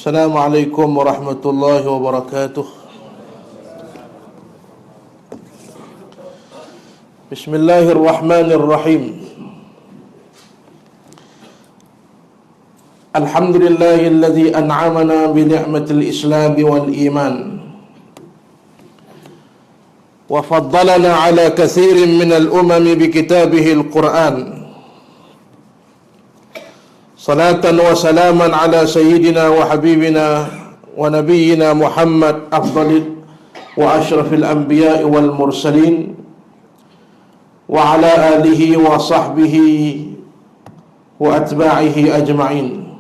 Assalamualaikum warahmatullahi wabarakatuh. Bismillahirrahmanirrahim. Alhamdulillahilladzi an'amana bi ni'matil Islam wal iman wa faddalana ala katsirin minal umami bi kitabihil Qur'an. Salatan wa salaman ala sayyidina wa habibina wa nabiyyina Muhammad afdalil wa ashrafil anbiya'i wal mursalin wa ala alihi wa sahbihi wa atba'ihi ajma'in.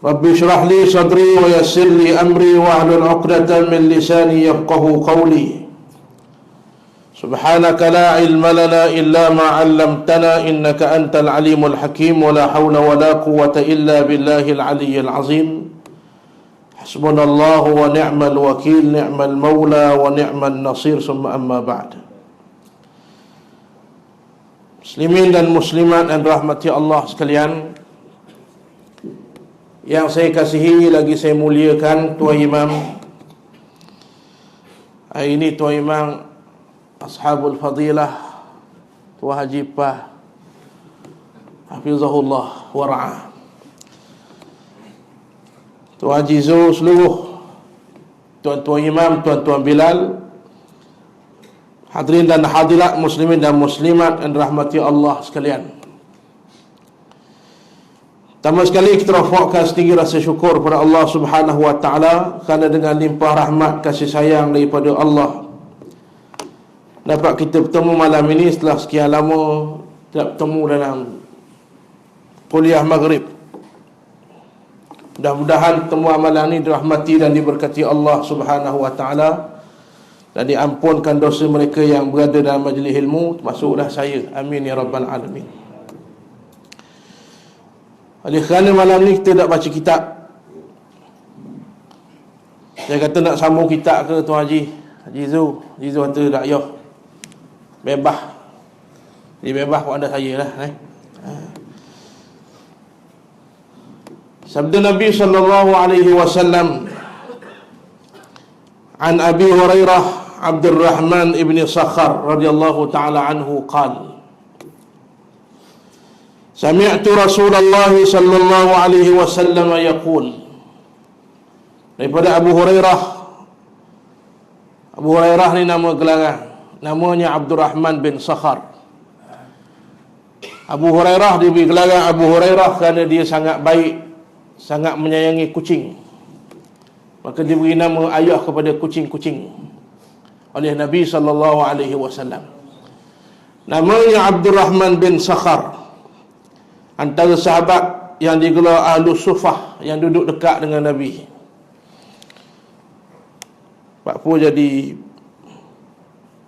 Rabbi shrah li sadri wa yassir li amri wa ahlul 'uqdatam min lisani yafqahu qawli. Subhanaka la ilma lana illa ma 'allamtana innaka antal alimul hakim wa la hawla wa la quwwata illa billahil aliyyil azim. Hasbunallahu wa ni'mal wakil, ni'mal maula wa ni'mal nasir, summa amma ba'd. Muslimin dan muslimat dan rahmati Allah sekalian yang saya kasihi lagi saya muliakan, Tuan Imam. Hari ini Tuan Imam Ashabul Fadilah, Tuan Haji Pah Hafizahullah wa ra'ah, Tuan Haji Zul, seluruh Tuan-Tuan Imam, Tuan-Tuan Bilal, hadirin dan hadirat muslimin dan muslimat yang dirahmati Allah sekalian. Pertama sekali kita rafakkan setinggi rasa syukur kepada Allah Subhanahu wa taala kerana dengan limpah rahmat kasih sayang daripada Allah dapat kita bertemu malam ini setelah sekian lama tidak bertemu dalam kuliah maghrib. Mudah-mudahan pertemuan malam ini dirahmati dan diberkati Allah Subhanahu wa taala dan diampunkan dosa mereka yang berada dalam majlis ilmu, termasuklah saya. Amin ya rabbal alamin. Oleh kerana malam ni kita nak baca kitab, saya kata nak sambung kitab ke Tuan Haji Zul kata tak payah, bebas. Dia bebas pada saya lah. Sabda Nabi sallallahu alaihi wasallam an Abi Hurairah Abdurrahman ibn Sakhar radhiyallahu ta'ala anhu qala sami'tu Rasulullah sallallahu alaihi wasallam yaqul. Daripada Abu Hurairah ni nama gelaran, namanya Abdurrahman bin Sakhar. Abu Hurairah diberi gelaran Abu Hurairah kerana dia sangat baik, sangat menyayangi kucing. Maka diberi nama ayah kepada kucing-kucing oleh Nabi sallallahu alaihi wasallam. Namanya Abdurrahman bin Sakhar, antara sahabat yang digelar Ahlus Suffah yang duduk dekat dengan Nabi. Pak Pu jadi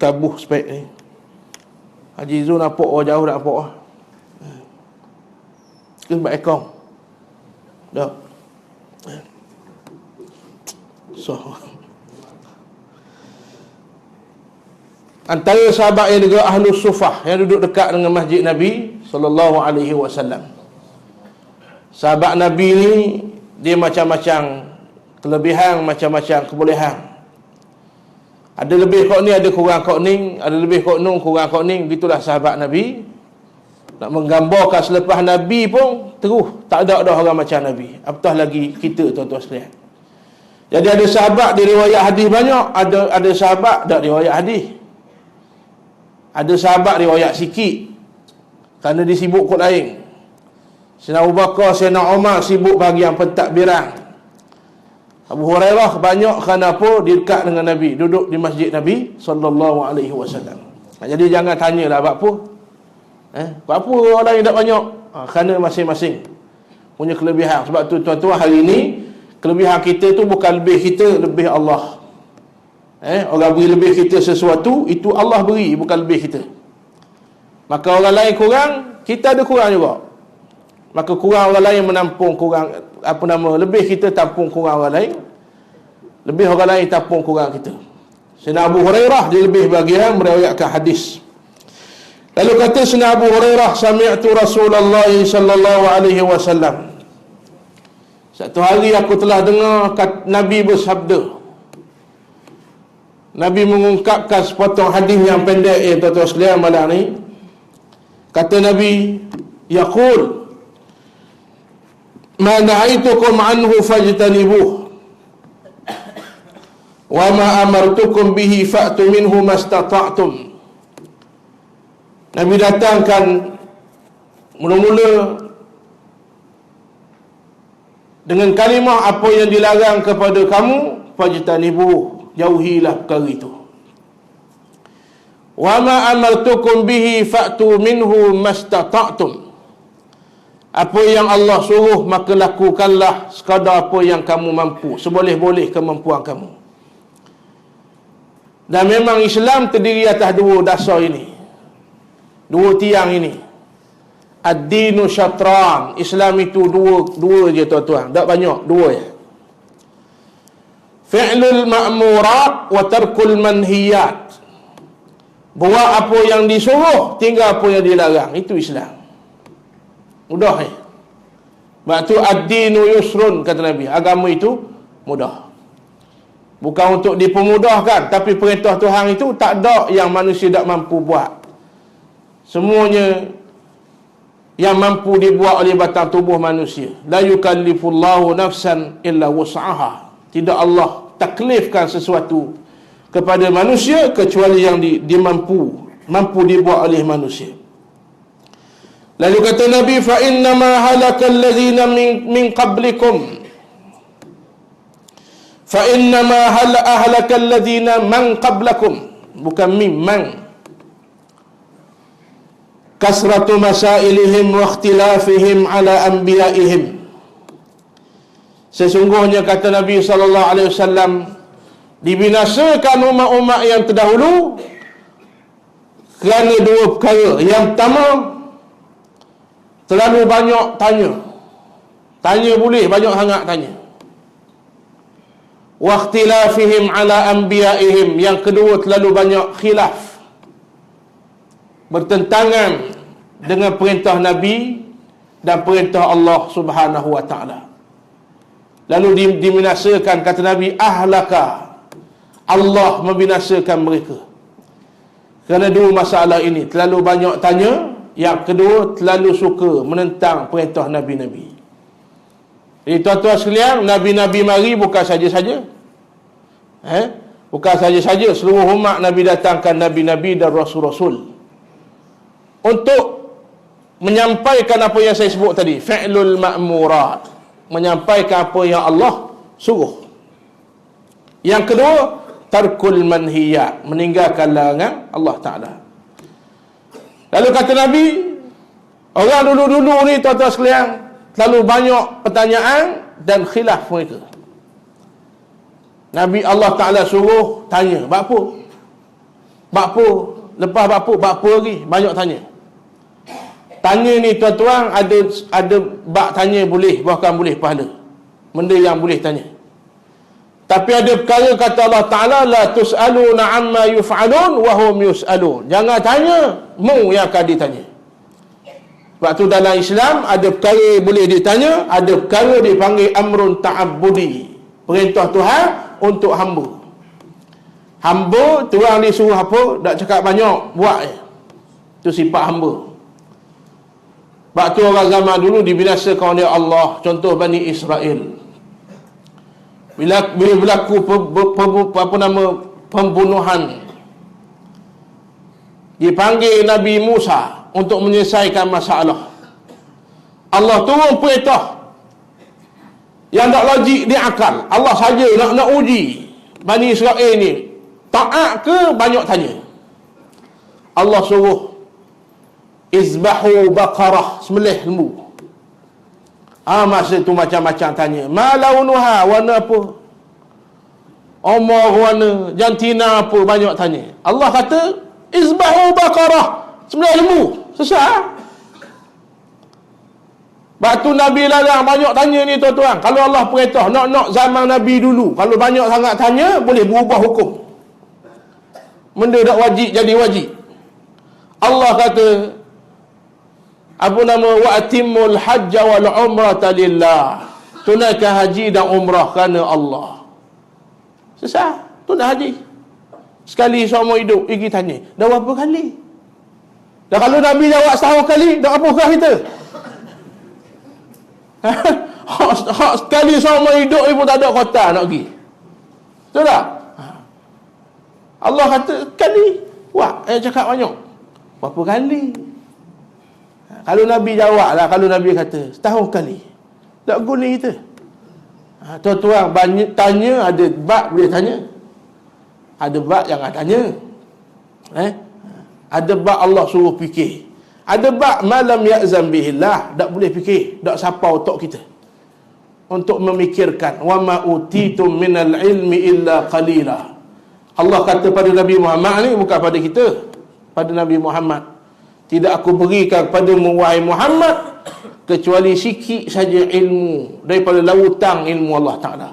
tabuh spek ni. Haji Zul nampak orang jauh tak nampak. Ke sebab ekong. Dah. So, antara sahabat yang juga Ahlus Suffah yang duduk dekat dengan masjid Nabi sallallahu alaihi wasallam. Sahabat Nabi ni dia macam-macam kelebihan, macam-macam kebolehan. Ada lebih kok ni, ada kurang kok ni, ada lebih kok nun, kurang kok ni. Begitulah sahabat Nabi. Nak menggambarkan selepas Nabi pun terus tak ada orang macam Nabi. Apatah lagi kita tuan-tuan sekalian. Jadi ada sahabat dia riwayat hadis banyak, ada sahabat tak riwayat hadis. Ada sahabat riwayat sikit kerana dia sibuk kot lain. Sayyidina Abu Bakar, Sayyidina Umar sibuk bahagian pentadbiran. Abu Hurairah banyak kerana apa? Dia dekat dengan Nabi, duduk di masjid Nabi sallallahu alaihi wasallam. Jadi jangan tanyalah buat apa. Buat apa orang lain tak banyak? Kerana masing-masing punya kelebihan. Sebab tu tuan-tuan, hari ini kelebihan kita tu bukan lebih kita, lebih Allah. Orang beri lebih kita sesuatu, itu Allah beri, bukan lebih kita. Maka orang lain kurang, kita ada kurang juga. Maka kurang orang lain menampung kurang, lebih kita tampung kurang orang lain, lebih orang lain tampung kurang kita. Sayyidina Abu Hurairah dia lebih bahagian meriwayatkan hadis. Lalu kata Sayyidina Abu Hurairah, sami'tu Rasulullah sallallahu alaihi wasallam. Satu hari aku telah dengar Nabi bersabda. Nabi mengungkapkan sepotong hadis yang pendek, tuan-tuan sekalian, malam ni. Kata Nabi, yaqul ma nahaitukum anhu fajtanibuh wa ma amartukum bihi fa'tu minhu mastata'tum. Nabi datangkan mula-mula dengan kalimah apa yang dilarang kepada kamu, fajtanibuh, jauhilah perkara itu. Wa ma amartukum bihi fa'tu minhu mastata'tum. Apa yang Allah suruh maka lakukanlah sekadar apa yang kamu mampu, seboleh-boleh kemampuan kamu. Dan memang Islam terdiri atas dua dasar ini, dua tiang ini. Ad-dinu syatran. Islam itu dua je tuan-tuan, tak banyak, dua je. Fi'lul ma'murat wa tarkul manhiyat. Buat apa yang disuruh, tinggal apa yang dilarang. Itu Islam. Mudah Sebab tu ad-dinu yusrun, kata Nabi. Agama itu mudah. Bukan untuk dipermudahkan, tapi perintah Tuhan itu tak ada yang manusia tak mampu buat. Semuanya yang mampu dibuat oleh batang tubuh manusia. La yukallifullahu nafsan illa wus'aha. Tidak Allah taklifkan sesuatu kepada manusia kecuali yang mampu dibuat oleh manusia. Lalu kata Nabi, fa innama halakal ladzina min qablikum, fa innama halakal ladzina man qablakum, bukan man, kasratu masailihim wa ikhtilafihim ala anbiya'ihim. Sesungguhnya, kata Nabi SAW, dibinasakan umat-umat yang terdahulu kerana dua perkara. Yang pertama, terlalu banyak tanya. Tanya boleh, banyak sangat tanya. Wa ikhtilafihim ala anbiya'ihim. Yang kedua, terlalu banyak khilaf, bertentangan dengan perintah Nabi dan perintah Allah Subhanahu wa ta'ala. Lalu dibinasakan, kata Nabi, ahlaka, Allah membinasakan mereka kerana dua masalah ini. Terlalu banyak tanya. Yang kedua, terlalu suka menentang perintah Nabi-Nabi. Jadi tuan-tuan sekalian, Nabi-Nabi mari bukan saja-saja. Bukan saja-saja. Seluruh umat Nabi datangkan Nabi-Nabi dan Rasul-Rasul untuk menyampaikan apa yang saya sebut tadi, fi'lul ma'murat, menyampaikan apa yang Allah suruh. Yang kedua, tarkul manhiyat, meninggalkan larangan Allah Ta'ala. Lalu kata Nabi, orang dulu-dulu ni tuan-tuan sekalian, terlalu banyak pertanyaan dan khilaf mereka. Nabi Allah Ta'ala suruh tanya, buat apa? Buat apa? Lepas buat apa lagi? Banyak tanya. Tanya ni tuan-tuan, ada bak tanya boleh, bahkan boleh pahala. Benda yang boleh tanya. Tapi ada perkara, kata Allah Ta'ala, la tus'aluna amma yuf'alun wa hum yus'alun. Jangan tanya, mu yang akan ditanya. Sebab tu dalam Islam ada perkara boleh ditanya, ada perkara dipanggil amrun ta'abbudi, perintah Tuhan untuk hamba. Hamba, Tuhan disuruh apa, tak cakap banyak, buat je. Itu sifat hamba. Sebab tu orang zaman dulu dibinasakan oleh Allah. Contoh Bani Israel. Bila berlaku pembunuhan, dipanggil Nabi Musa untuk menyelesaikan masalah. Allah turun perintah yang tak logik di akal. Allah saja nak uji Bani Israel ni, taat ke banyak tanya. Allah suruh izbahu baqarah, sembelih lembu. Masa tu macam-macam tanya. Ma launuha, warna apa? Umur warna, jantina apa, banyak tanya. Allah kata, izbahu baqarah, sembelih lembu. Selesai. Batu Nabi larang banyak tanya ni tuan-tuan. Kalau Allah perintah, nak zaman Nabi dulu, kalau banyak sangat tanya, boleh berubah hukum. Benda tak wajib jadi wajib. Allah kata, wa atimul hajja wal umrata lillah. tunaikan haji dan umrah kerana Allah. Sesat, tunai haji. Sekali seumur hidup, pergi tanya, dah berapa kali? Dah kalau Nabi jawab setahun kali, dah apakah kita? Hak sekali seumur hidup pun tak ada kota nak pergi. Betul tak? Allah kata, kali. Wah, cakap banyak. Berapa kali? Kalau Nabi jawab lah, kalau Nabi kata, setahun kali. Tak guna kita. Tuan-tuan, banyak tanya, ada bab boleh tanya. Ada bab jangan tanya. Ada bab Allah suruh fikir. Ada bab malam ya'zam bihillah, tak boleh fikir, tak sapa otak kita untuk memikirkan. Wa ma utitum minal ilmi illa qalila. Allah kata pada Nabi Muhammad ni, bukan pada kita, pada Nabi Muhammad, tidak aku berikan kepadamu wahai Muhammad kecuali sikit saja ilmu daripada lautan ilmu Allah Ta'ala.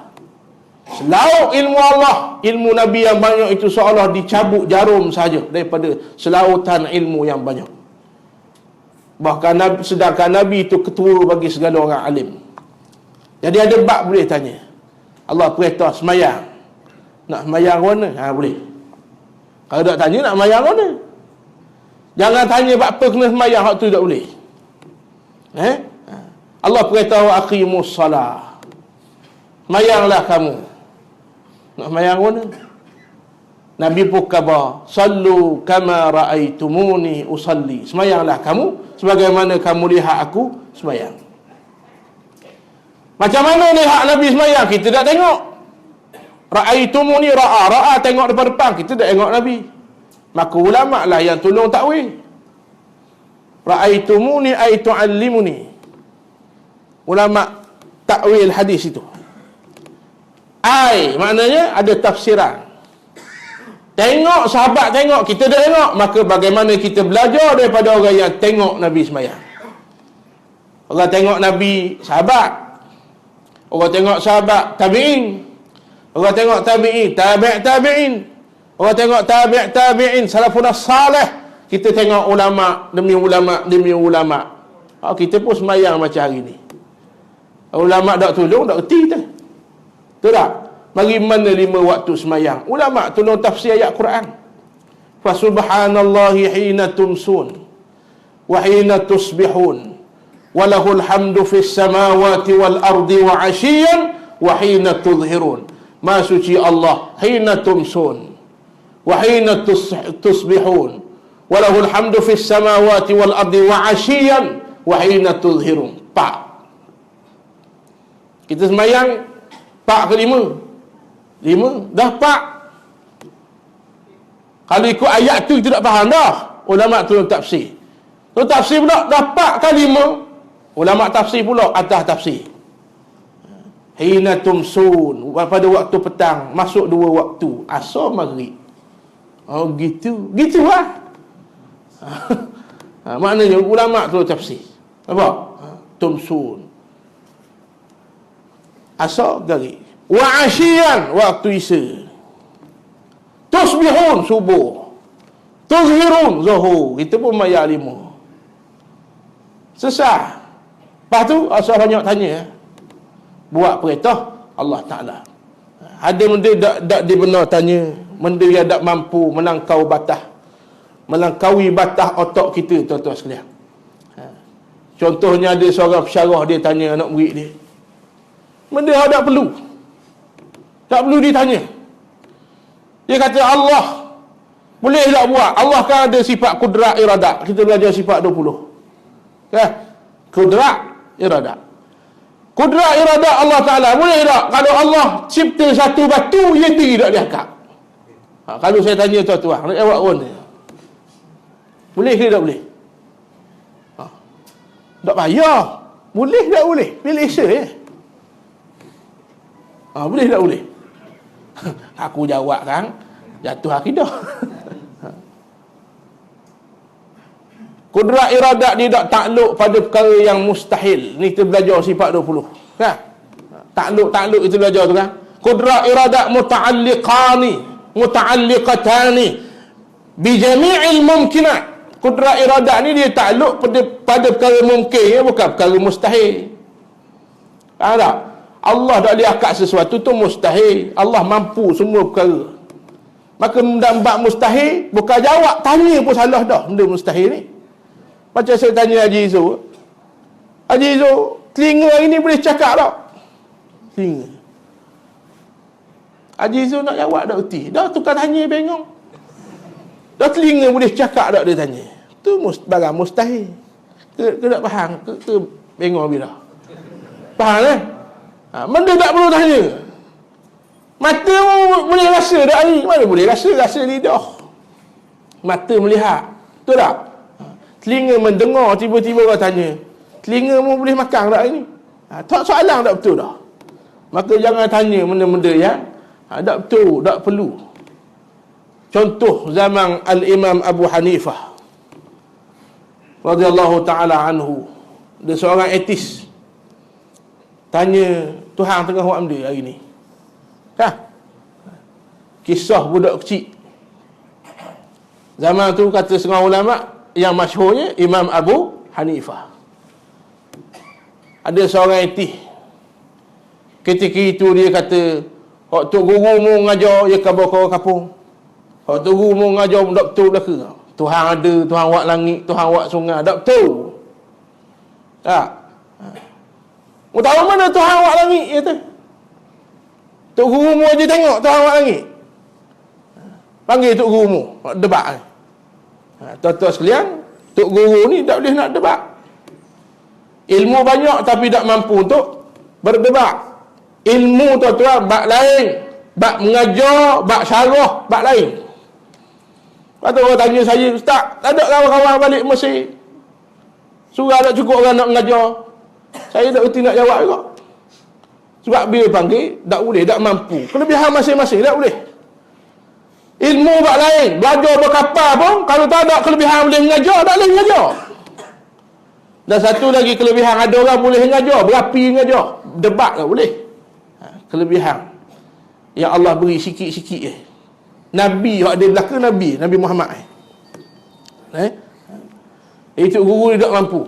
Selaut ilmu Allah, ilmu Nabi yang banyak itu seolah dicabut jarum saja daripada selautan ilmu yang banyak. Bahkan sedangkan Nabi itu ketua bagi segala orang alim. Jadi ada bab boleh tanya. Allah perintah semayang. Nak semayang mana? Boleh. Kalau tak tanya nak semayang mana? Jangan tanya bab apa kena semayang, hak tu tak boleh. Allah perintah wa aqimus salah. Semayanglah kamu. Nak semayang mana? Nabi pun khabar, sallu kama ra'aitumuni usalli. Semayanglah kamu sebagaimana kamu lihat aku semayang. Macam mana lihat Nabi semayang? Kita tak tengok. Ra'aitumuni ra'a tengok depan-depan, kita tak tengok Nabi. Maka ulama lah yang tolong takwil. Ra'aitumuni ay tu'allimuni. Ulama takwil hadis itu. Ai maknanya ada tafsiran. Tengok sahabat tengok, kita dah tengok, maka bagaimana kita belajar daripada orang yang tengok Nabi sembahyang. Orang tengok Nabi sahabat, orang tengok sahabat tabi'in, orang tengok tabi'in tabi'in, orang tengok tabi'in salafun salih. Kita tengok ulama demi ulama demi ulama. Kita pun sembahyang macam hari ni. Ulama tak tolong, tak erti kita. Betul tak? Mari mana 5 waktu semayang? Ulama tolong tafsir ayat Quran. Fa subhanallahi hina tumsun wa hina tusbihun wa lahul hamdu fis samawati wal ardi wa 'ashiyan wa hina tudhhirun. Ma suci Allah hina tumsun wa hina tusbihun wa lahul hamdu fis samawati wal ardi wa 'ashiyan wa hina tudhhirun. Pak. Kita semayang pak ke 5? 5 dah pak. Kalau ikut ayat tu kita tak faham dah. Ulama tu tafsir. Tu tafsir pula dah pak ke 5. Ulama tafsir pula atas tafsir. Hina tumsun, pada waktu petang, masuk 2 waktu, asar maghrib. Oh gitu. Gitulah. Maknanya ulama tu tafsir. Apa? Tumsun. Asar maghrib. Wa 'ashiyan, waktu isya. Tusbihun, subuh. Tuzhirun, zuhur. Kita pun mayar 5. Sesah. Lepas tu asal banyak tanya, buat perintah Allah Ta'ala. Ada benda tak dibenar tanya, benda yang tak mampu melangkau batas, melangkaui batas otak kita, tuan-tuan sekalian. Contohnya ada seorang pesyarah, dia tanya anak murid dia, benda yang tak perlu, tak perlu ditanya. Dia kata Allah boleh tak buat? Allah kan ada sifat kudrat iradat. Kita belajar sifat 20. Kudrat iradat. Kudrat iradat Allah Ta'ala boleh tak? Kalau Allah cipta satu batu, ia tidak diangkat. Kalau saya tanya tuan-tuan, nak jawab pun boleh ke tak boleh? Tak payah. Boleh tak boleh? Pilih saya. Boleh tak boleh? Aku jawab kan, jatuh akidah. Kudrat iradat dia tak takluk pada perkara yang mustahil. Ni kita belajar sifat 20 kan? Takluk itu belajar tu kan. Kudrat iradat muta'alliqatani bi jami'il mumkinat. Kudrat iradat ni dia takluk pada perkara mungkin, ya, bukan perkara mustahil. Tak? Allah tak boleh akad sesuatu tu mustahil. Allah mampu semua perkara. Maka bab mustahil, bukan jawab, tanya pun salah dah benda mustahil ni. Macam saya tanya Haji Izzul. Haji Izzul, telinga hari ni boleh cakap tak? Telinga. Haji Izzul nak jawab dah erti. Dah tukar tanya bengong. Dah telinga boleh cakap tak dia tanya. Tu barang mustahil. Ke tak faham? Ke bengong bila? Faham kan? Benda tak perlu tanya. Mata boleh rasa tak ni? Mana boleh rasa? Rasa lidah. Mata melihat. Betul tak? Telinga mendengar, tiba-tiba kau tanya, telinga mu boleh makan tak ni? Soalan tak betul dah. Maka jangan tanya benda-benda yang tak betul, tak perlu. Contoh zaman Al-Imam Abu Hanifah radhiyallahu ta'ala anhu. Dia seorang etis. Tanya Tuhan tengah buat benda hari ni. Kisah budak kecil. Zaman tu kata setengah ulama yang masyhurnya Imam Abu Hanifah. Ada seorang etis. Ketika itu dia kata, hak tok guru mu ngajar ya kabar kau kapung. Hak tok guru mu ngajar tak betul belaka. Tuhan ada, Tuhan buat langit, Tuhan buat sungai, tak betul. Tak. Mu tahu mana Tuhan buat langit kata. Tok guru mu aja tengok Tuhan buat langit. Panggil tok guru mu, debat ni. Tuan-tuan sekalian, tok guru ni tak boleh nak debat. Ilmu banyak tapi tak mampu untuk berdebat. Ilmu tuan-tuan bab lain, bab mengajar, bab syarah, bab lain. Lepas tu orang tanya saya, Ustaz, tak ada kawan-kawan balik Mesir, surah tak cukup orang nak mengajar. Saya tak erti nak jawab juga. Sebab bila panggil, tak boleh, tak mampu. Kelebihan masing-masing, tak boleh. Ilmu bab lain, belajar berkapal pun, kalau tak ada kelebihan boleh mengajar, tak boleh mengajar. Dan satu lagi kelebihan, ada orang boleh mengajar, berapi mengajar, debat tak boleh. Kelebihan yang Allah beri sikit-sikit Nabi, yang ada belakang Nabi Muhammad itu guru dia tak mampu.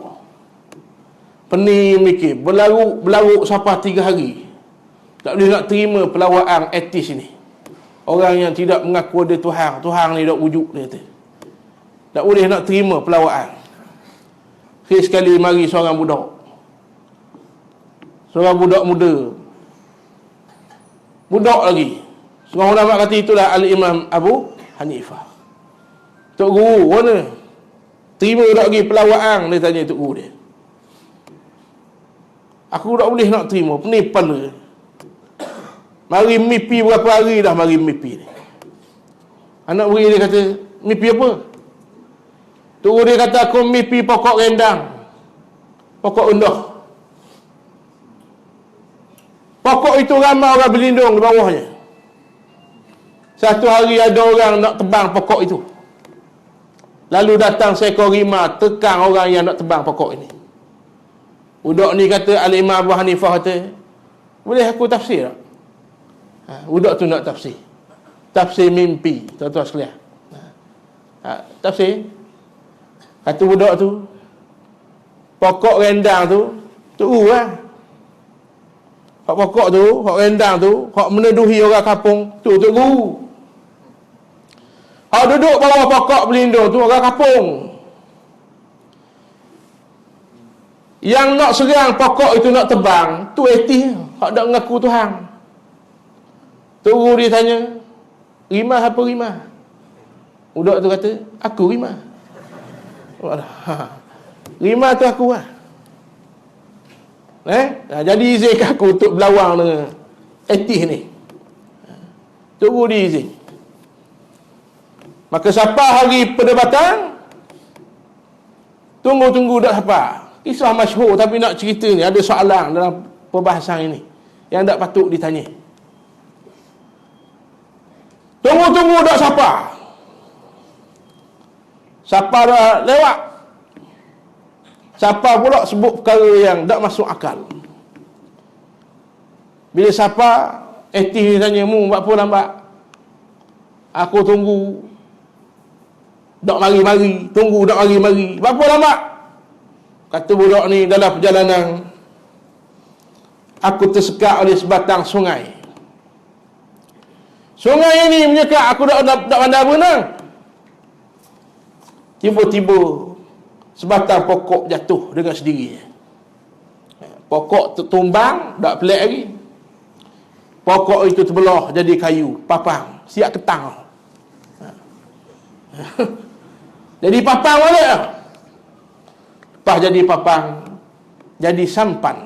Pening mikir, berlarut sampai 3 hari. Tak boleh nak terima pelawaan etis ini. Orang yang tidak mengaku ada Tuhan ni tak wujud, dia kata. Tak boleh nak terima pelawaan. Sekali mari seorang budak muda, budak lagi. Seorang ulama kata itulah Al-Imam Abu Hanifah. Tok guru mana? Terima tak lagi pelawaan, dia tanya tok guru dia. Aku tak boleh nak terima, pening kepala. Mari mimpi berapa hari dah mari mimpi ni. Anak beri dia kata, mimpi apa? Tok guru dia kata, aku mimpi pokok rendang, pokok undah. Pokok itu ramai orang berlindung di bawahnya. Satu hari ada orang nak tebang pokok itu. Lalu datang seekor rimau tekan orang yang nak tebang pokok ini. Budak ni kata, Al-Imam Abu Hanifah kata, boleh aku tafsir tak? Budak tu nak tafsir. Tafsir mimpi, tuan-tuan sekalian. Tafsir. Kata budak tu, pokok rendang tu, lah. Hak pokok tu, hak rendang tu, hak meneduhi orang kampung tu, tok guru. Hak duduk bawah pokok berlindung tu, orang kampung. Yang nak serang pokok itu nak tebang, tu etis, hak tak mengaku Tuhan. Tok guru dia tanya, rimah apa rimah? Budak tu kata, aku rimah. Rimah tu aku lah. Jadi izinkan aku untuk berlawang dengan etis ni. Tunggu dia izin. Maka siapa hari perdebatan, tunggu tak siapa. Kisah masyhur tapi nak cerita ni, ada soalan dalam perbahasan ini yang tak patut ditanya. Tunggu tak siapa. Siapa dah lewat, siapa pula sebut perkara yang tak masuk akal. Bila siapa etis ni tanya, mu buat apa lambat? Aku tunggu tak mari-mari, tunggu tak mari-mari. Buat apa lambat? Kata budak ni dalam perjalanan aku tersekat oleh sebatang sungai. Sungai ini menyekat, aku tak pandai berenang. Tiba-tiba sebatang pokok jatuh dengan sendirinya. Pokok tertumbang, tak pelik lagi. Pokok itu terbelah jadi kayu, papang, siap ketang. Jadi papang balik. Lepas jadi papang, jadi sampan.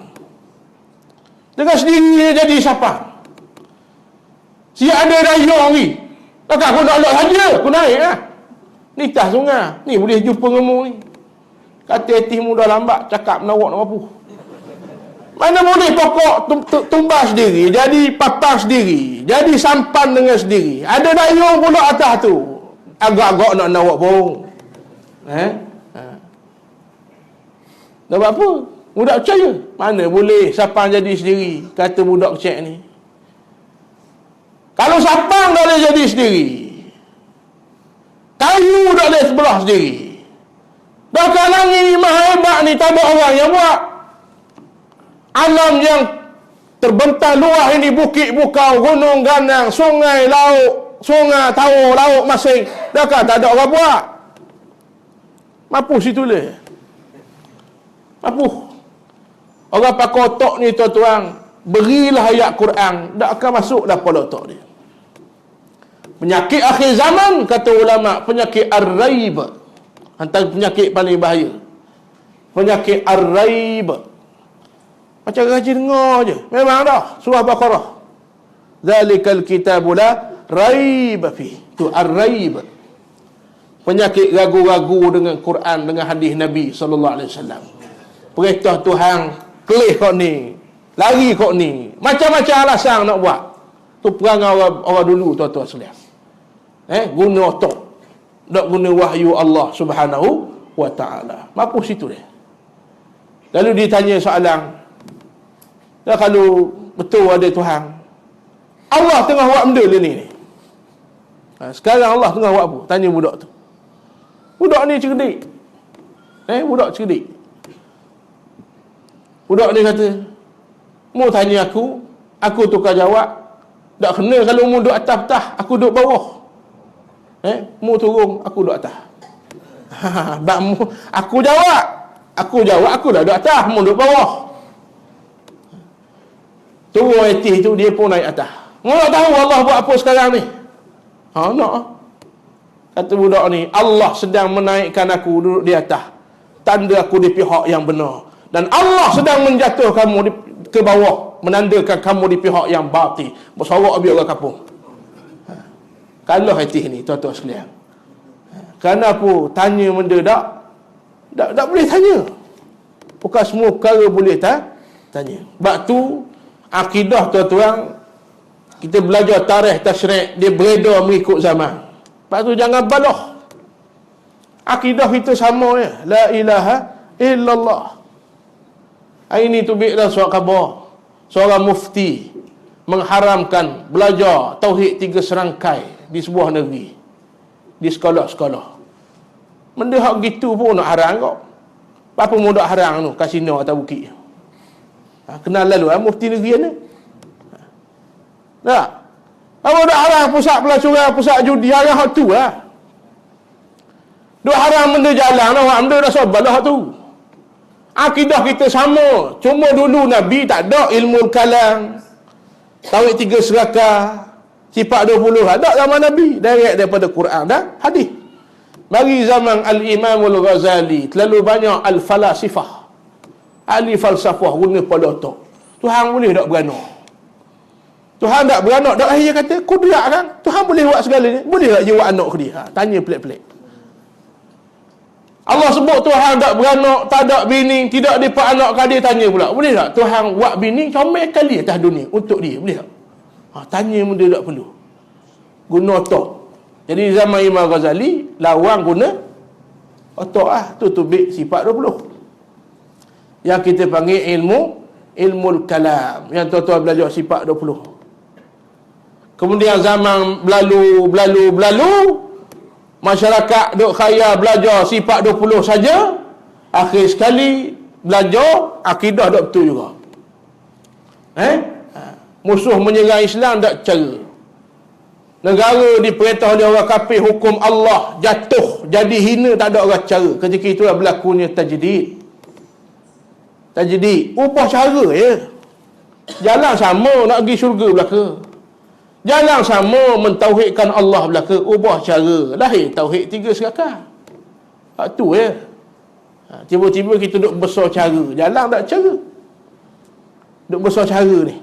Dengan sendirinya jadi sapang. Siap ada dayung ni. Takkan aku nak saja, aku naik lah. Ni tas sungai. Ni boleh jumpa ngemu ni. Kata hati muda lambat, cakap menawak nak apa. Mana boleh pokok tumbas sendiri, jadi papang sendiri, jadi sampan dengan sendiri. Ada dayung pula atas tu. Agak-agak nak nawak pun. Nak buat apa? Budak percaya. Mana boleh sapang jadi sendiri, kata budak kecil ni. Kalau sapang dah boleh jadi sendiri, kayu dah boleh sebelah sendiri. Dah langit ni maha hebat ni, tak ada orang yang buat. Alam yang terbentang luas ini, bukit bukau, gunung ganang, sungai, laut, sungai, tahu, laut masing. Dah tak ada orang buat. Mampu situ le. Mampu. Orang pakai otak ni tuan-tuan, berilah ayat Quran, tak akan masuk dalam kepala otak dia. Penyakit akhir zaman, kata ulama, penyakit ar-raib. Antara penyakit paling bahaya. Penyakit ar-raib. Macam gaji dengar je. Memang dah. Surah Baqarah. Zalikal kitabu la raib fi. Tu ar-raib. Penyakit ragu-ragu dengan Quran, dengan hadis Nabi SAW. Perintah Tuhan, kelih kau ni, lari kau ni, macam-macam alasan nak buat. Tu perangai orang dulu, tuan-tuan sekalian. Guna otak, tak guna wahyu Allah Subhanahu wa ta'ala. Mampus situ dia. Lalu ditanya soalan, kalau betul ada Tuhan, Allah tengah buat benda ni. Sekarang Allah tengah buat apa? Tanya budak tu. Budak ni cerdik. Budak cerdik. Budak ni kata, mu tanya aku tukar jawab. Tak kena kalau mu duduk atas-atas, aku duduk bawah. Mu turun, aku duduk atas. Aku jawab, aku dah duduk atas, mu duduk bawah. Turun etih tu, dia pun naik atas. Mu nak tahu Allah buat apa sekarang ni? Nak. Kata budak ni, Allah sedang menaikkan aku duduk di atas. Tanda aku di pihak yang benar. Dan Allah sedang menjatuh kamu ke bawah, menandakan kamu di pihak yang batil. Bersorak habis orang kampung. Kalau hati ni, tuan-tuan sekalian. Kenapa tanya benda tak boleh tanya. Bukan semua perkara boleh tanya. Sebab tu, akidah tuan-tuan, kita belajar tarikh tasyrik', dia beredar mengikut zaman. Sebab tu jangan balah. Akidah kita sama ya. La ilaha illallah. Hari ni tu bi'lah surat khabar, seorang mufti mengharamkan belajar tauhid 3 serangkai di sebuah negeri, di sekolah-sekolah. Benda hak gitu pun nak haram kau. Apa mu nak haram tu? Kasino atau bukit. Kenal lalu mufti negeri ni. Tak? Apa nak haram pusat pelacuran, pusat judi, haram hak tu lah. Duk haram benda jalan lah, benda dah sabar lah hak tu. Akidah kita sama. Cuma dulu Nabi tak ada ilmu kalam, tauhid 3 serakah, sifat 20. Ada zaman Nabi. Direct daripada Quran dan hadis. Bagi zaman Al-Imamul Ghazali, terlalu banyak al-falasifah. Ahli falsafah guna pada otak. Tuhan boleh tak beranak? Tuhan tak beranak. Tak dia kata, kudrat kan? Tuhan boleh buat segalanya. Boleh tak dia buat anak ke dia? Tanya pelik-pelik. Allah sebut Tuhan tak beranak, tak ada bini, tidak dapat anak, dia tanya pula, boleh tak Tuhan buat bini comel kali atas dunia untuk dia? Boleh tak? Tanya benda tak perlu. Guna otak. Jadi zaman Imam Ghazali, lawang guna otak lah. Tu tubik sifat 20. Yang kita panggil ilmu kalam. Yang tuan-tuan belajar sifat 20. Kemudian zaman berlalu, masyarakat duk khayal belajar sifat 20 saja. Akhir sekali belajar akidah tak betul juga. Musuh menyerang Islam tak cara. Negara diperintah oleh orang kafir, hukum Allah jatuh, jadi hina, tak ada orang cara. Ketika itulah berlakunya tajdid. Ubah cara ya. Jalan sama nak pergi syurga belaka. Jalan sama mentauhidkan Allah belaka. Ubah cara. Lahir tauhid 3 serakah. Tu ya. Tiba-tiba kita duk besar cara. Jalan tak cara. Duk besar cara ni.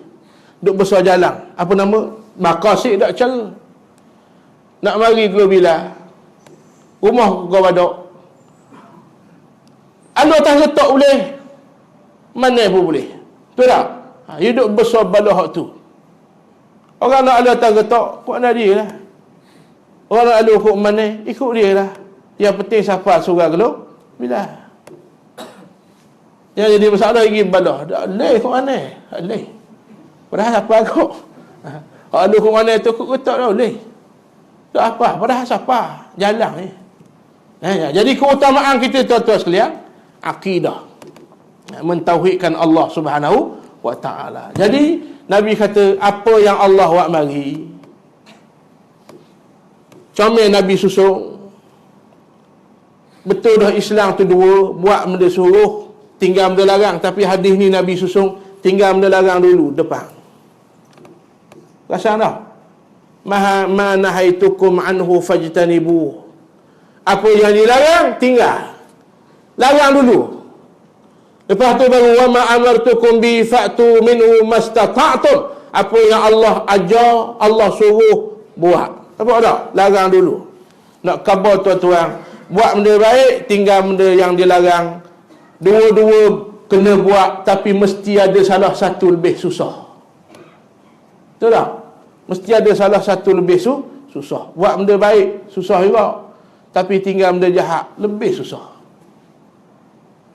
Duk besar jalan. Apa nama? Maqasid tak cara. Nak mari ke bila rumah kau badak. Anu atas letak boleh. Mana pun boleh. Betul tak? Hidup besar balah hak tu. Orang nak ada atas letak, kuat nak dia lah. Orang nak ada hukum mana, ikut dia lah. Yang penting siapa surah gelap, bila. Yang jadi masalah lagi balah. Tak boleh hukum mana. Tak boleh. Padahal siapa aku. Kalau ada hukum mana tu, aku tak boleh. Tak apa. Padahal siapa. Jalan ni. Jadi keutamaan kita tuan-tuan sekalian, akidah. Mentauhidkan Allah Subhanahu wa ta'ala. Jadi Nabi kata, apa yang Allah buat mari, comel Nabi susung. Betul dah Islam tu dua, buat benda suruh, tinggal benda larang. Tapi hadis ni Nabi susung, tinggal benda larang dulu depan. Rasa tak? Ma nahaitukum anhu fajtanibu. Apa yang dilarang, tinggal. Larang dulu. Lepas tu baru wa ma amartukum bi fa'tu minhu mastata'tum. Apa yang Allah ajar, Allah suruh buat. Apa tak? Larang dulu. Nak khabar tuan-tuan, buat benda baik, tinggal benda yang dilarang. Dua-dua kena buat, tapi mesti ada salah satu lebih susah. Betul tak? Mesti ada salah satu lebih susah. Buat benda baik susah juga, tapi tinggal benda jahat lebih susah.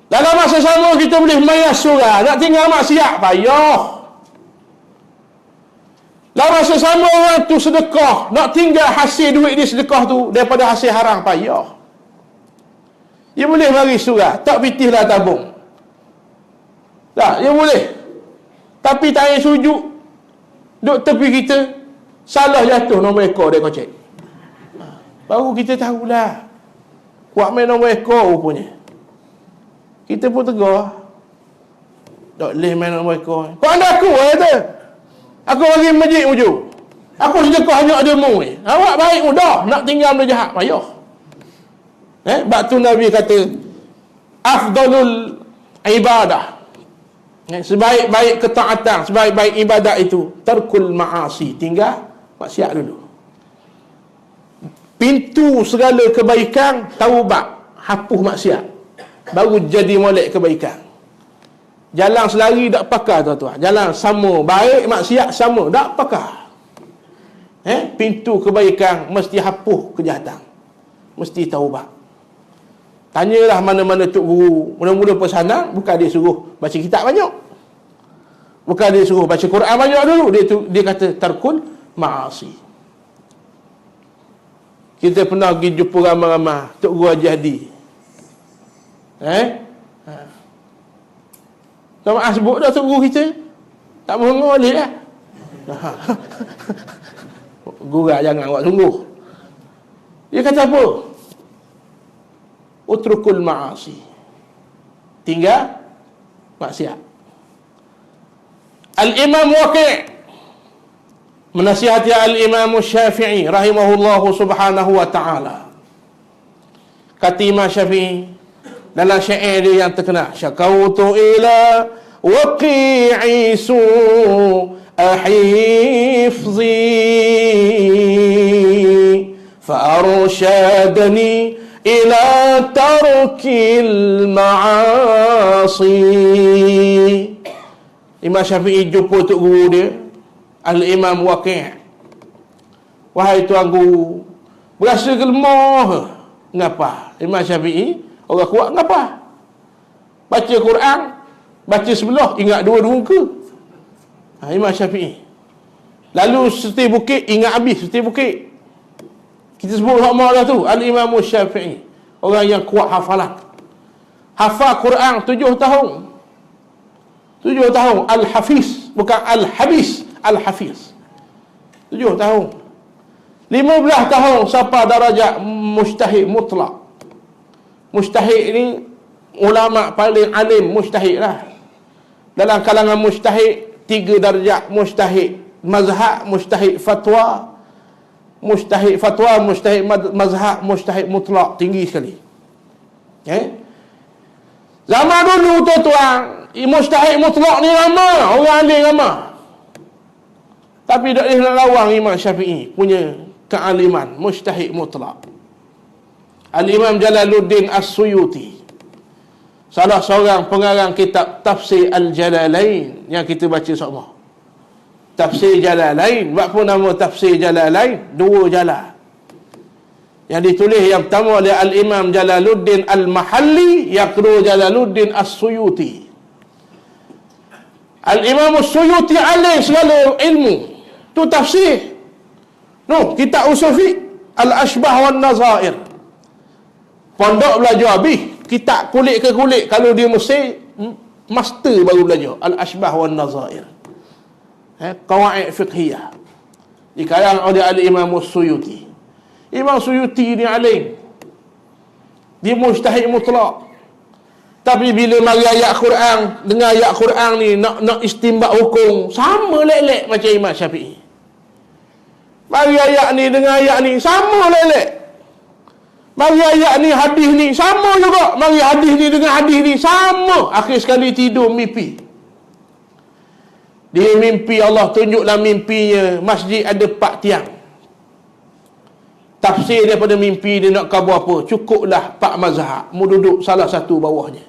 Dalam masa sama kita boleh mayas surah, nak tinggal maksiat payah. Dalam masa sama orang tu sedekah, nak tinggal hasil duit dia sedekah tu daripada hasil haram payah. Dia boleh mari surah, tak pitihlah tabung. Tak, dia boleh. Tapi tak payah sujud. Duk tepi kita, salah jatuh nombor ekor dia kocek. Baru kita tahulah. Kuat main nombor ekor rupanya. Kita pun tegar. Tak boleh main nombor ekor. Kau anda aku kata. Aku bagi masjid wujud. Aku sedekah hanya ada mu ni. Awak baik mudah nak tinggal benda jahat payah. Sebab tu Nabi kata afdalul ibadah. Sebaik-baik ketaatan, sebaik-baik ibadat itu tarkul ma'asi, tinggal maksiat dulu. Pintu segala kebaikan taubat, hapus maksiat, baru jadi molek kebaikan. Jalan selari tak pakar tuan-tuan. Jalan sama, baik maksiat sama, tak pakar. Pintu kebaikan mesti hapus kejahatan, mesti taubat. Tanyalah mana-mana tok guru mula-mula pesanan, bukan dia suruh baca kitab banyak, bukan dia suruh baca Quran banyak dulu. Dia kata tarkul ma'asi. Kita pernah pergi jumpa ramai-ramai tok guru Haji Hadi. Tak maaf sebut dah tok guru kita, tak mengenal boleh lah. Guru jangan awak sungguh. Dia kata apa? Utrukul ma'asi, tinggal maksiat. Al-Imam Waqi' menasihati Al-Imam Syafi'i rahimahullahu subhanahu wa ta'ala. Kata Imam Syafi'i dalam syair dia yang terkenal, syakautu ila waqi'i su'a hifzi fa'arshadani ila tarkil ma'asi. Imam Syafi'i jumpa tok guru dia Al-Imam Waqi'. Wahai tuan guru, berasa lemah. Ngapa? Imam Syafi'i orang kuat ngapa? Baca Quran, baca sebelah, ingat dua-dua muka. Imam Syafi'i. Lalu setir bukit, ingat habis setir bukit. Kita sebut hak dah tu, Al-Imam Syafi'i. Orang yang kuat hafalan. Hafal Quran 7 tahun. 7 tahun. Al-Hafiz bukan al-habis, al-hafiz. 7 tahun. 15 tahun sampai darajat mujtahid mutlak. Mujtahid ni ulama paling alim mujtahid lah. Dalam kalangan mujtahid 3 darjat: mujtahid mazhab, mujtahid fatwa, mujtahid mazhab, mujtahid mutlak. Tinggi sekali. Zaman dulu tuan-tuan, mujtahid mutlak ni ramai, orang alim ramai. Tapi tak boleh nak lawan Imam Syafi'i punya kealiman mujtahid mutlak. Al-Imam Jalaluddin As-Suyuti, salah seorang pengarang kitab Tafsir Al-Jalalain yang kita baca semua. Tafsir Jalalain, apa nama Tafsir Jalalain? 2 jalan. Yang ditulis yang pertama oleh Al-Imam Jalaluddin Al-Mahalli, yang kedua Jalaluddin As-Suyuti. Al-Imam As-Suyuti alim segala ilmu. Tu tafsir. Kitab usul fiqh Al-Ashbah wan Nazair. Pondok belajar habis, kitab kulit ke kulit. Kalau dia Mesir, master baru belajar Al-Ashbah wan Nazair. Qawaid fiqhiyah. Dikarang oleh Al-Imam As-Suyuti. Imam Suyuti ni alim, dia mujtahid mutlak. Tapi bila mari ayat Quran, dengar ayat Quran ni nak istinbat hukum, sama lelek macam Imam Syafi'i. Mari ayat ni, dengar ayat ni, sama lelek. Mari ayat ni, hadis ni, sama juga. Mari hadis ni dengan hadis ni, sama. Akhir sekali tidur mimpi. Dia mimpi, Allah tunjuklah mimpinya, masjid ada 4 tiang. Tafsir daripada mimpi dia nak khabar apa? Cukuplah 4 mazhab. Mu duduk salah satu bawahnya.